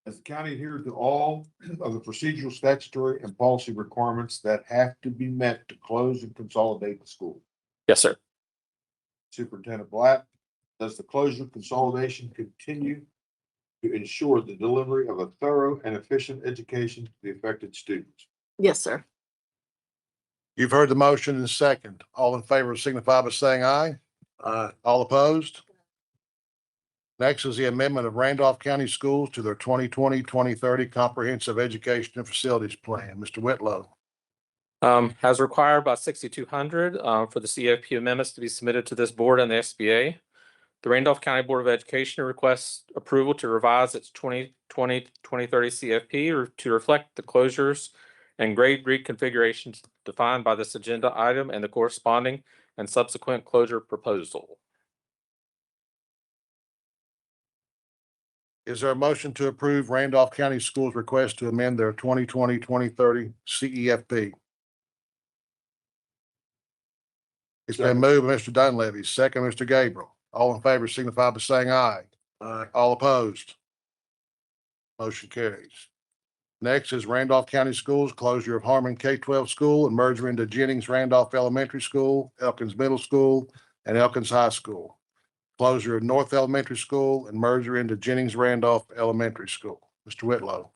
Has the county adhered to all of the procedural, statutory, and policy requirements that have to be met to close and consolidate the school? Yes, sir. Superintendent Blatt, does the closure consolidation continue to ensure the delivery of a thorough and efficient education to the affected students? Yes, sir. You've heard the motion and second. All in favor signify by saying aye. Aye. All opposed? Next is the amendment of Randolph County Schools to their 2020-2030 Comprehensive Education and Facilities Plan. Mr. Whitlow. As required by 6200 for the CFP amendments to be submitted to this board and the SBA, the Randolph County Board of Education requests approval to revise its 2020-2030 CFP to reflect the closures and grade reconfigurations defined by this agenda item and the corresponding and subsequent closure proposal. Is there a motion to approve Randolph County Schools' request to amend their 2020-2030 CEFP? It's been moved by Mr. Dunleavy, second, Mr. Gabriel. All in favor signify by saying aye. Aye. All opposed? Motion carries. Next is Randolph County Schools closure of Harmon K-12 School and merger into Jennings Randolph Elementary School, Elkins Middle School, and Elkins High School. Closure of North Elementary School and merger into Jennings Randolph Elementary School. Mr. Whitlow.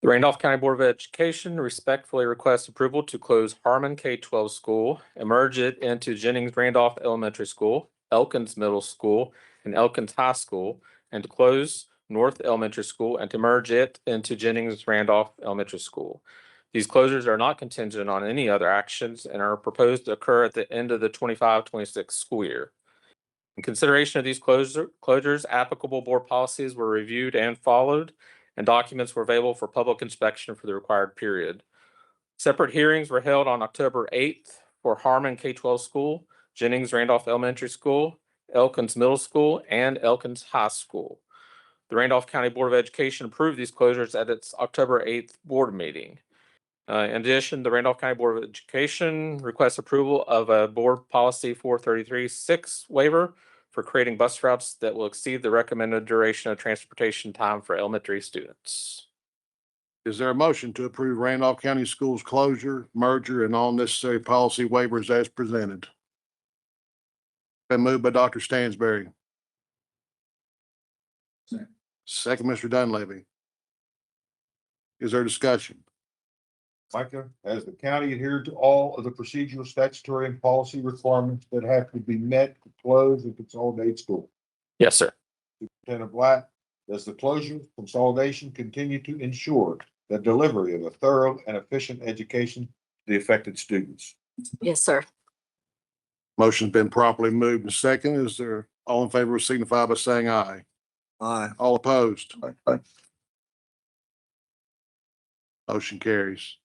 The Randolph County Board of Education respectfully requests approval to close Harmon K-12 School and merge it into Jennings Randolph Elementary School, Elkins Middle School, and Elkins High School, and to close North Elementary School and to merge it into Jennings Randolph Elementary School. These closures are not contingent on any other actions and are proposed to occur at the end of the 25-26 school year. In consideration of these closures, applicable board policies were reviewed and followed, and documents were available for public inspection for the required period. Separate hearings were held on October 8th for Harmon K-12 School, Jennings Randolph Elementary School, Elkins Middle School, and Elkins High School. The Randolph County Board of Education approved these closures at its October 8th board meeting. In addition, the Randolph County Board of Education requests approval of a Board Policy 4336 waiver for creating bus routes that will exceed the recommended duration of transportation time for elementary students. Is there a motion to approve Randolph County Schools closure, merger, and all necessary policy waivers as presented? Been moved by Dr. Stansberry. Second, Mr. Dunleavy. Is there discussion? Micah, has the county adhered to all of the procedural, statutory, and policy requirements that have to be met to close and consolidate school? Yes, sir. Superintendent Black, does the closure, consolidation continue to ensure the delivery of a thorough and efficient education to the affected students? Yes, sir. Motion's been properly moved and second. Is there, all in favor signify by saying aye. Aye. All opposed? Motion carries.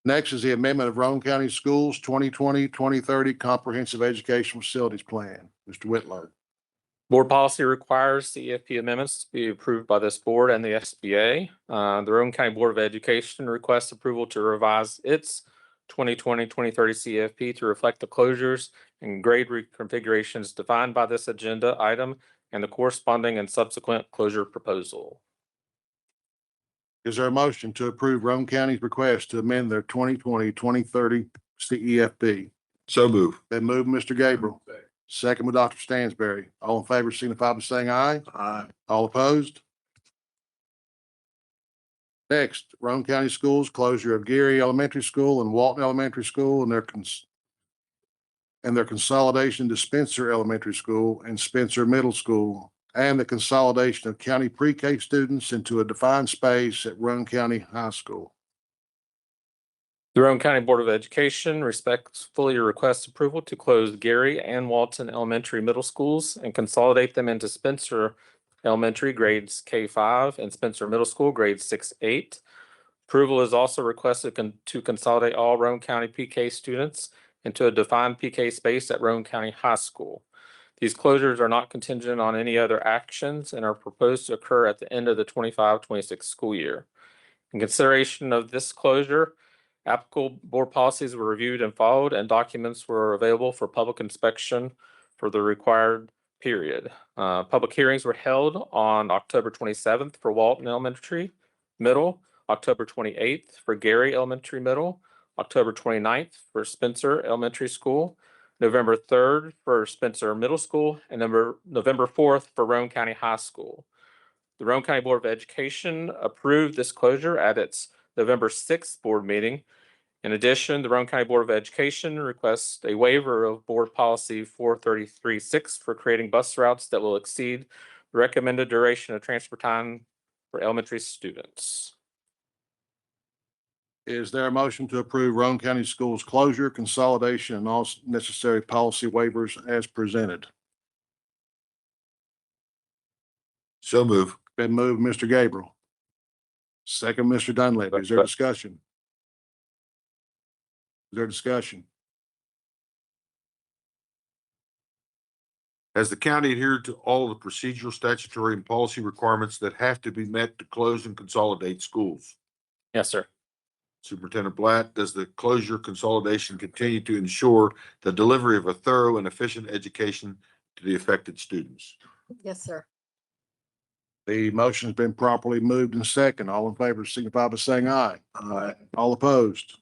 Next is the amendment of Roane County Schools 2020-2030 Comprehensive Education Facilities Plan. Mr. Whitlow. Board policy requires CEFP amendments to be approved by this board and the SBA. The Roane County Board of Education requests approval to revise its 2020-2030 CFP to reflect the closures and grade reconfigurations defined by this agenda item and the corresponding and subsequent closure proposal. Is there a motion to approve Roane County's request to amend their 2020-2030 CEFP? So move. Been moved, Mr. Gabriel. Second with Dr. Stansberry. All in favor signify by saying aye. Aye. All opposed? Next, Roane County Schools closure of Geary Elementary School and Walton Elementary School and their consolidation to Spencer Elementary School and Spencer Middle School, and the consolidation of county pre-K students into a defined space at Roane County High School. The Roane County Board of Education respectfully requests approval to close Gary and Walton Elementary Middle Schools and consolidate them into Spencer Elementary grades K-5 and Spencer Middle School grades 6-8. Approval is also requested to consolidate all Roane County PK students into a defined PK space at Roane County High School. These closures are not contingent on any other actions and are proposed to occur at the end of the 25-26 school year. In consideration of this closure, applicable board policies were reviewed and followed, and documents were available for public inspection for the required period. Public hearings were held on October 27th for Walton Elementary Middle, October 28th for Gary Elementary Middle, October 29th for Spencer Elementary School, November 3rd for Spencer Middle School, and November 4th for Roane County High School. The Roane County Board of Education approved this closure at its November 6th board meeting. In addition, the Roane County Board of Education requests a waiver of Board Policy 433-6 for creating bus routes that will exceed the recommended duration of transport time for elementary students. Is there a motion to approve Roane County Schools closure, consolidation, and all necessary policy waivers as presented? So move. Been moved, Mr. Gabriel. Second, Mr. Dunleavy. Is there discussion? Is there discussion? Has the county adhered to all the procedural, statutory, and policy requirements that have to be met to close and consolidate schools? Yes, sir. Superintendent Blatt, does the closure consolidation continue to ensure the delivery of a thorough and efficient education to the affected students? Yes, sir. The motion has been properly moved and second. All in favor signify by saying aye. Aye. All opposed?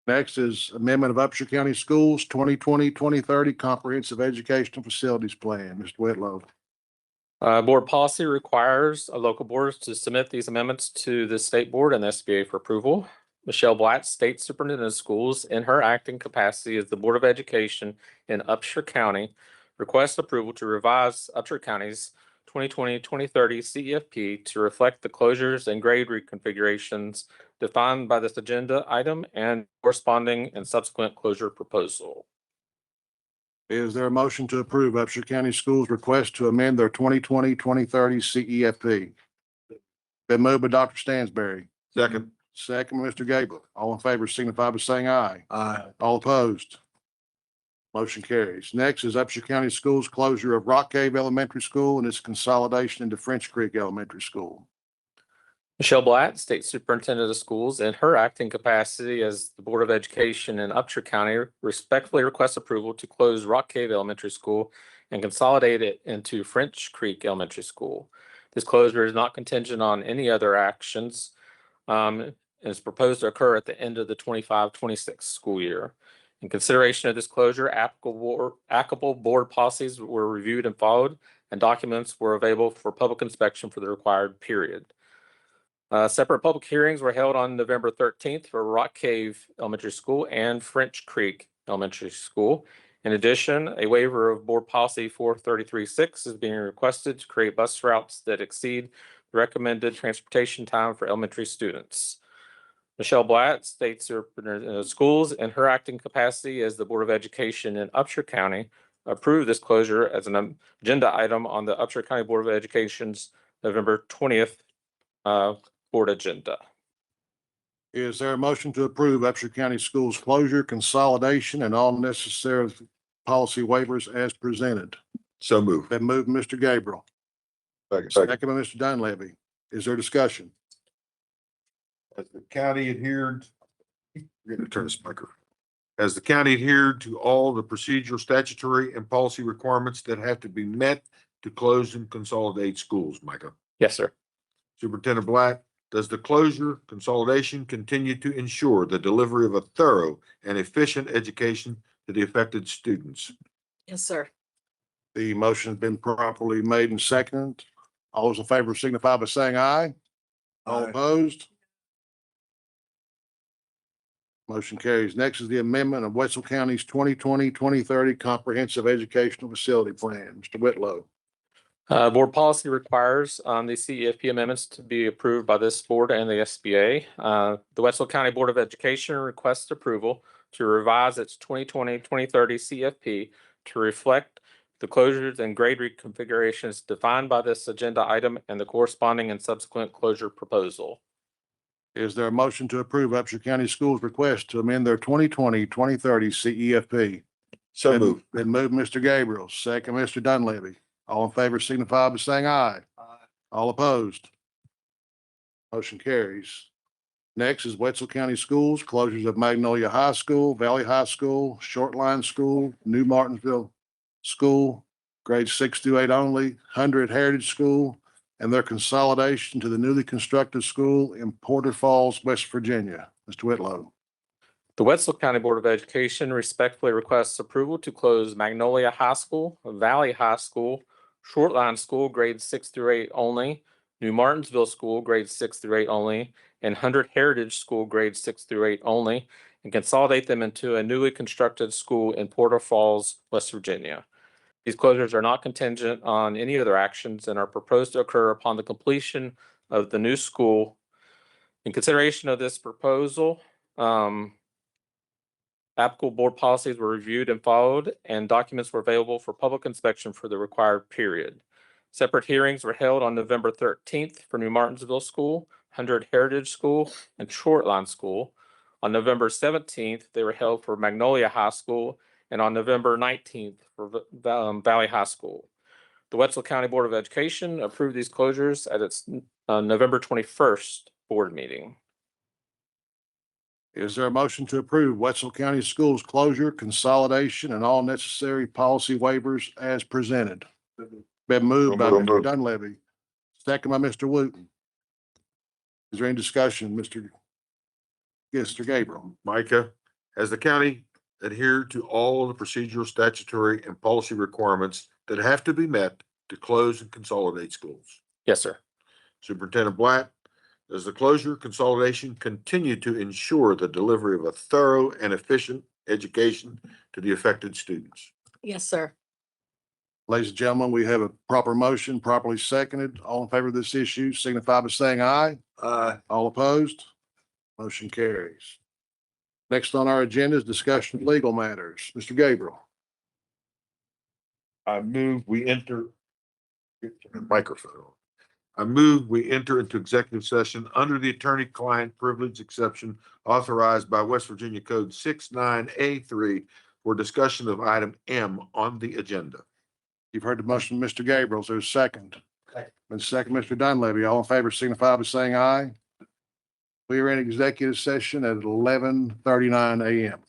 Next is amendment of Upshur County Schools 2020-2030 Comprehensive Educational Facilities Plan. Mr. Whitlow. Board policy requires local boards to submit these amendments to the state board and the SBA for approval. Michelle Blatt, State Superintendent of Schools, in her acting capacity as the Board of Education in Upshur County, requests approval to revise Upshur County's 2020-2030 CEFP to reflect the closures and grade reconfigurations defined by this agenda item and corresponding and subsequent closure proposal. Is there a motion to approve Upshur County Schools' request to amend their 2020-2030 CEFP? Been moved by Dr. Stansberry. Second. Second, Mr. Gabriel. All in favor signify by saying aye. Aye. All opposed? Motion carries. Next is Upshur County Schools' closure of Rock Cave Elementary School and its consolidation into French Creek Elementary School. Michelle Blatt, State Superintendent of Schools, in her acting capacity as the Board of Education in Upshur County, respectfully requests approval to close Rock Cave Elementary School and consolidate it into French Creek Elementary School. This closure is not contingent on any other actions, and is proposed to occur at the end of the 25-26 school year. In consideration of this closure, applicable board policies were reviewed and followed, and documents were available for public inspection for the required period. Separate public hearings were held on November 13th for Rock Cave Elementary School and French Creek Elementary School. In addition, a waiver of Board Policy 433-6 is being requested to create bus routes that exceed the recommended transportation time for elementary students. Michelle Blatt, State Superintendent of Schools, in her acting capacity as the Board of Education in Upshur County, approved this closure as an agenda item on the Upshur County Board of Education's November 20th board agenda. Is there a motion to approve Upshur County Schools closure, consolidation, and all necessary policy waivers as presented? So moved. Been moved, Mr. Gabriel. Second by Mr. Dunleavy. Is there discussion? As the county adhered, we're going to turn this microphone. As the county adhered to all the procedural, statutory, and policy requirements that have to be met to close and consolidate schools, Micah. Yes, sir. Superintendent Black, does the closure consolidation continue to ensure the delivery of a thorough and efficient education to the affected students? Yes, sir. The motion has been properly made and seconded. All those in favor signify by saying aye. All opposed? Motion carries. Next is the amendment of Wetzel County's 2020-2030 Comprehensive Educational Facility Plan. Mr. Whitlow. Board policy requires the CEFP amendments to be approved by this board and the SBA. The Wetzel County Board of Education requests approval to revise its 2020-2030 CFP to reflect the closures and grade reconfigurations defined by this agenda item and the corresponding and subsequent closure proposal. Is there a motion to approve Upshur County Schools' request to amend their 2020-2030 CEFP? So moved. Been moved, Mr. Gabriel, second, Mr. Dunleavy. All in favor signify by saying aye. All opposed? Motion carries. Next is Wetzel County Schools, closures of Magnolia High School, Valley High School, Shortline School, New Martinsville School, grades 6 through 8 only, 100 Heritage School, and their consolidation to the newly constructed school in Porter Falls, West Virginia. Mr. Whitlow. The Wetzel County Board of Education respectfully requests approval to close Magnolia High School, Valley High School, Shortline School, grades 6 through 8 only, New Martinsville School, grades 6 through 8 only, and 100 Heritage School, grades 6 through 8 only, and consolidate them into a newly constructed school in Porter Falls, West Virginia. These closures are not contingent on any other actions and are proposed to occur upon the completion of the new school. In consideration of this proposal, applicable board policies were reviewed and followed, and documents were available for public inspection for the required period. Separate hearings were held on November 13th for New Martinsville School, 100 Heritage School, and Shortline School. On November 17th, they were held for Magnolia High School, and on November 19th for Valley High School. The Wetzel County Board of Education approved these closures at its November 21st board meeting. Is there a motion to approve Wetzel County Schools closure, consolidation, and all necessary policy waivers as presented? Been moved by Mr. Dunleavy, second by Mr. Wooten. Is there any discussion, Mr. Gabriel? Micah, has the county adhered to all the procedural, statutory, and policy requirements that have to be met to close and consolidate schools? Yes, sir. Superintendent Black, does the closure consolidation continue to ensure the delivery of a thorough and efficient education to the affected students? Yes, sir. Ladies and gentlemen, we have a proper motion, properly seconded. All in favor of this issue signify by saying aye. Aye. All opposed? Motion carries. Next on our agenda is discussion of legal matters. Mr. Gabriel. I move we enter microphone. I move we enter into executive session under the attorney-client privilege exception authorized by West Virginia Code 69A3 for discussion of item M on the agenda. You've heard the motion, Mr. Gabriel. Is there a second? Been second, Mr. Dunleavy. All in favor signify by saying aye. We are in executive session at 11:39 a.m.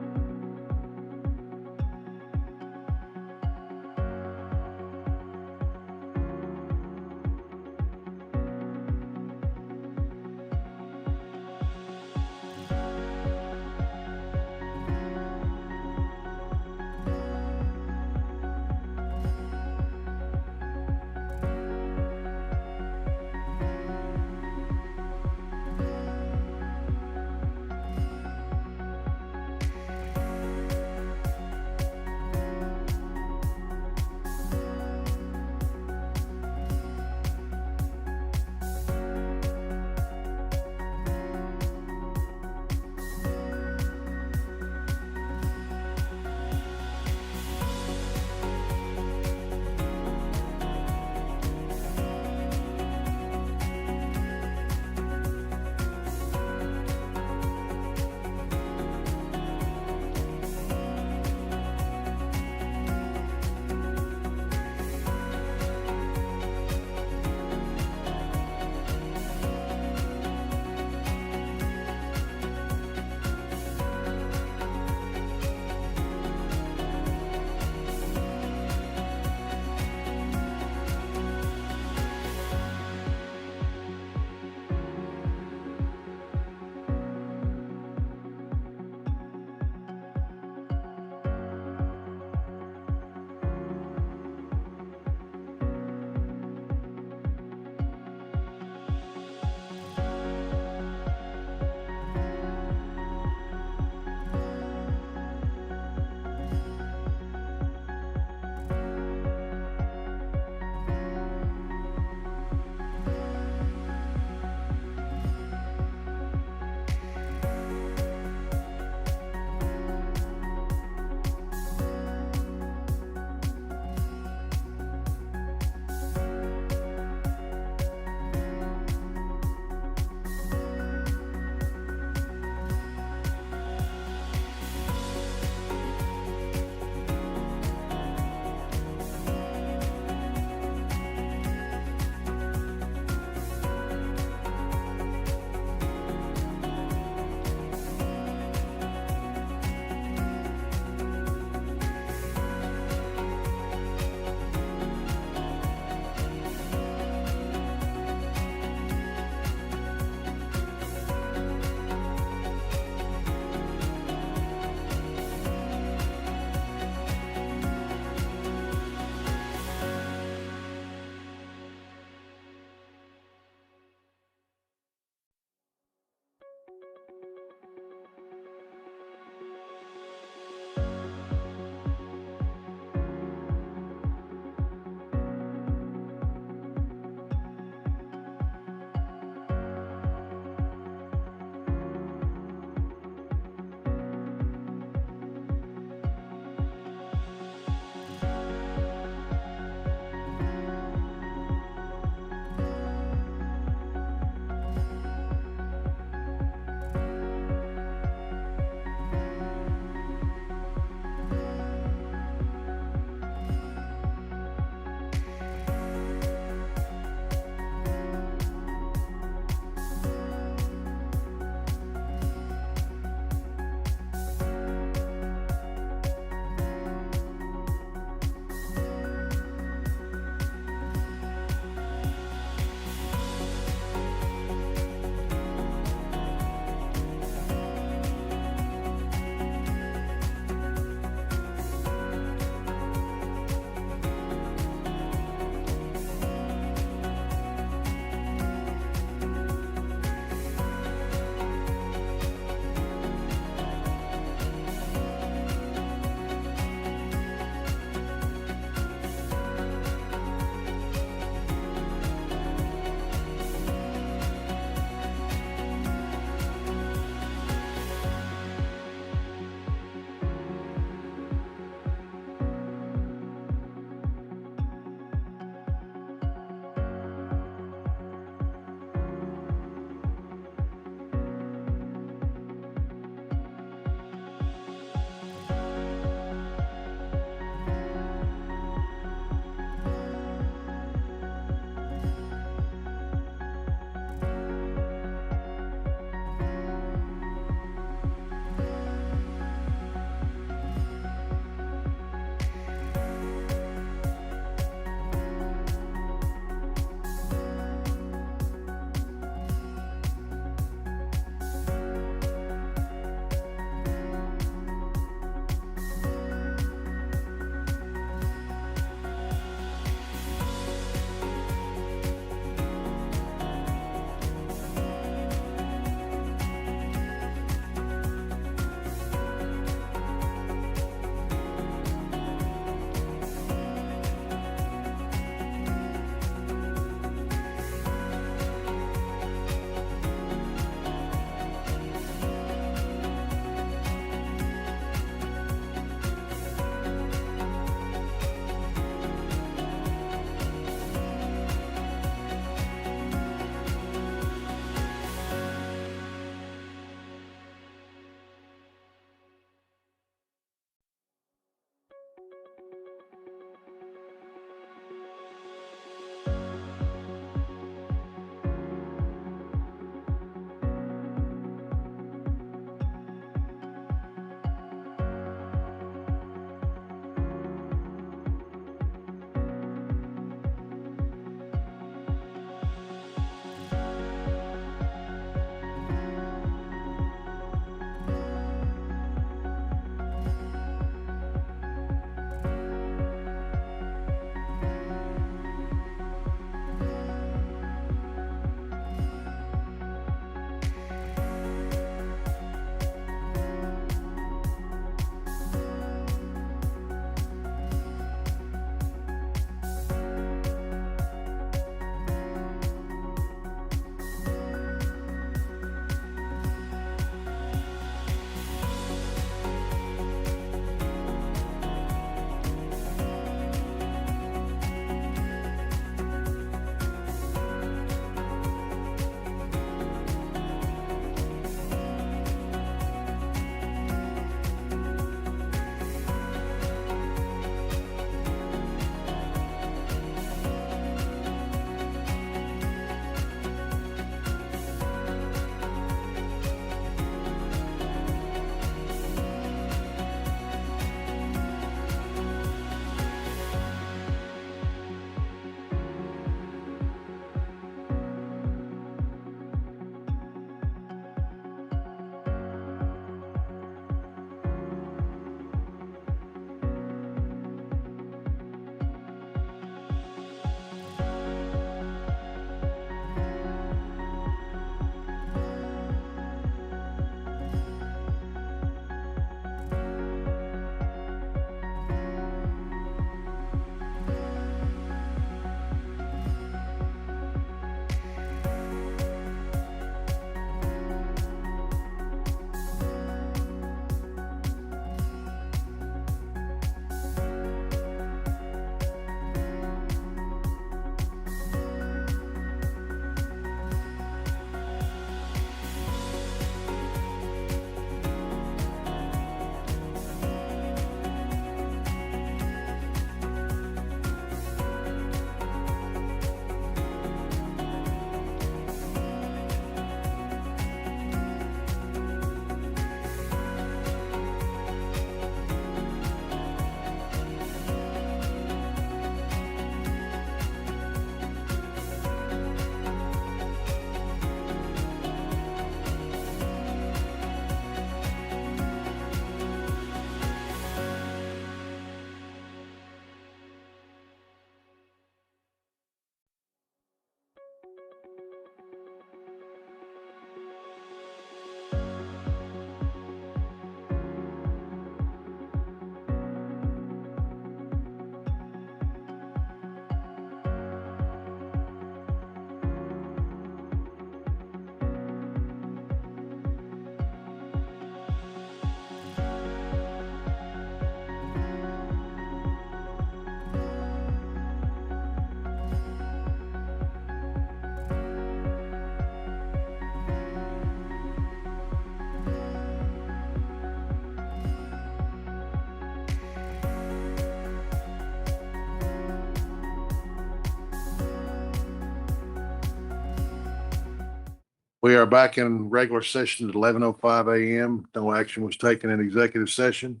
We are back in regular session at 11:05 a.m. No action was taken in executive session.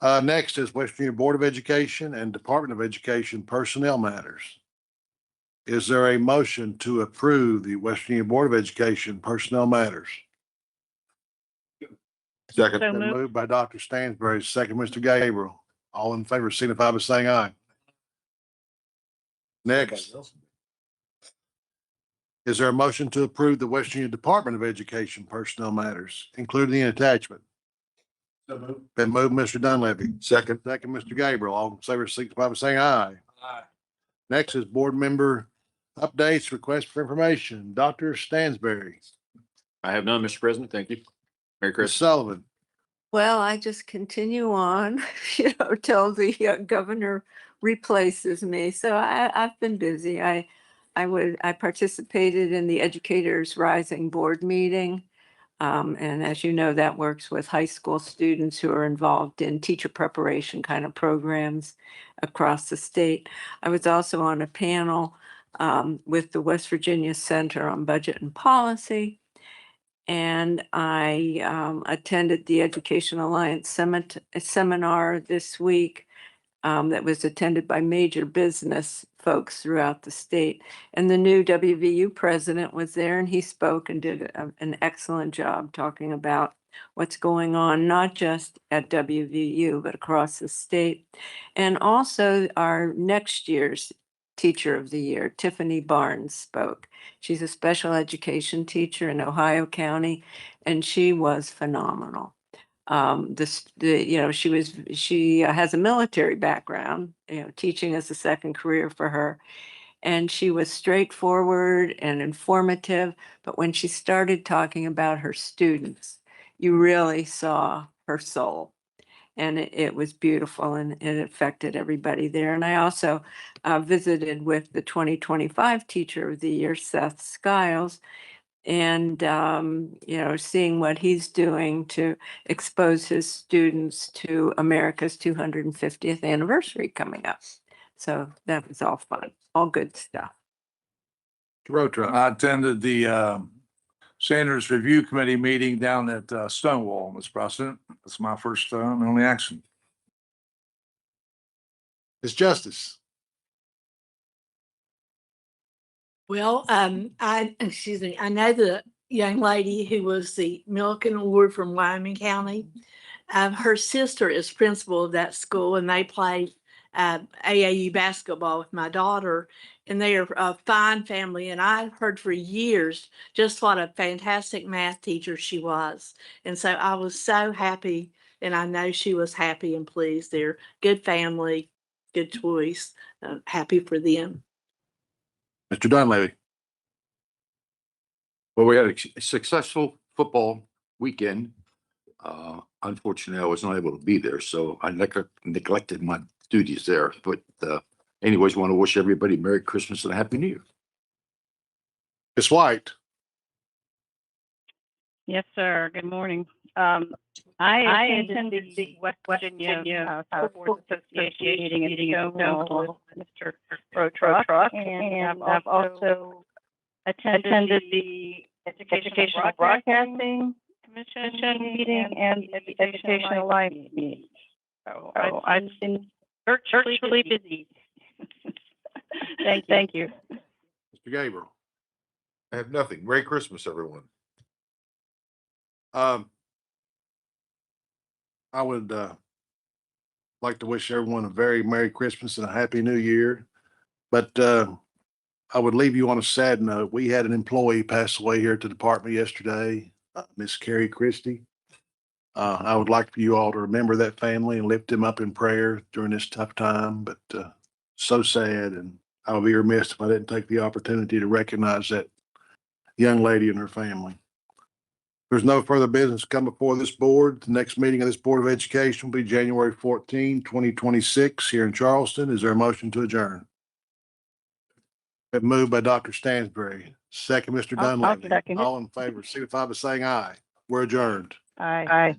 Next is West Virginia Board of Education and Department of Education personnel matters. Is there a motion to approve the West Virginia Board of Education personnel matters? Second. Been moved by Dr. Stansberry, second Mr. Gabriel. All in favor signify by saying aye. Next, is there a motion to approve the West Virginia Department of Education personnel matters, including the attachment? Been moved, Mr. Dunleavy. Second. Second, Mr. Gabriel. All in favor signify by saying aye. Aye. Next is board member updates, requests for information. Dr. Stansberry. I have none, Mr. President. Thank you. Merry Ms. Christmas. Sullivan. Well, I just continue on, till the governor replaces me. So I've been busy. I participated in the Educators Rising Board meeting. And as you know, that works with high school students who are involved in teacher preparation kind of programs across the state. I was also on a panel with the West Virginia Center on Budget and Policy. And I attended the Education Alliance seminar this week that was attended by major business folks throughout the state. And the new WVU president was there and he spoke and did an excellent job talking about what's going on, not just at WVU, but across the state. And also our next year's Teacher of the Year, Tiffany Barnes, spoke. She's a special education teacher in Ohio County, and she was phenomenal. She has a military background, teaching as a second career for her. And she was straightforward and informative. But when she started talking about her students, you really saw her soul. And it was beautiful and it affected everybody there. And I also visited with the 2025 Teacher of the Year, Seth Skiles, and seeing what he's doing to expose his students to America's 250th anniversary coming up. So that was all fun, all good stuff. Road truck. I attended the Sanders Review Committee meeting down at Stonewall, Mr. President. That's my first and only action. Ms. Justice. Well, I know the young lady who was the Milliken Award from Wyoming County. Her sister is principal of that school and they play AAU basketball with my daughter, and they are a fine family. And I've heard for years just what a fantastic math teacher she was. And so I was so happy, and I know she was happy and pleased. They're good family, good choice. Happy for them. Mr. Dunleavy. Well, we had a successful football weekend. Unfortunately, I was not able to be there, so I neglected my duties there. But anyways, want to wish everybody Merry Christmas and a Happy New Year. Ms. White. Yes, sir. Good morning. I attended the West Virginia School Board Association meeting in Stonewall with Mr. Road Truck, and I've also attended the Educational Broadcasting Commission meeting and the Educational Alliance meeting. So I've been virtually busy. Thank you. Mr. Gabriel. I have nothing. Merry Christmas, everyone. I would like to wish everyone a very Merry Christmas and a Happy New Year. But I would leave you on a sad note. We had an employee pass away here at the department yesterday, Miss Carrie Christie. I would like for you all to remember that family and lift them up in prayer during this tough time. But so sad, and I would be remiss if I didn't take the opportunity to recognize that young lady and her family. There's no further business to come before this board. The next meeting of this Board of Education will be January 14, 2026 here in Charleston. Is there a motion to adjourn? Been moved by Dr. Stansberry. Second, Mr. Dunleavy. second it. All in favor, signify by saying aye. We're adjourned. Aye.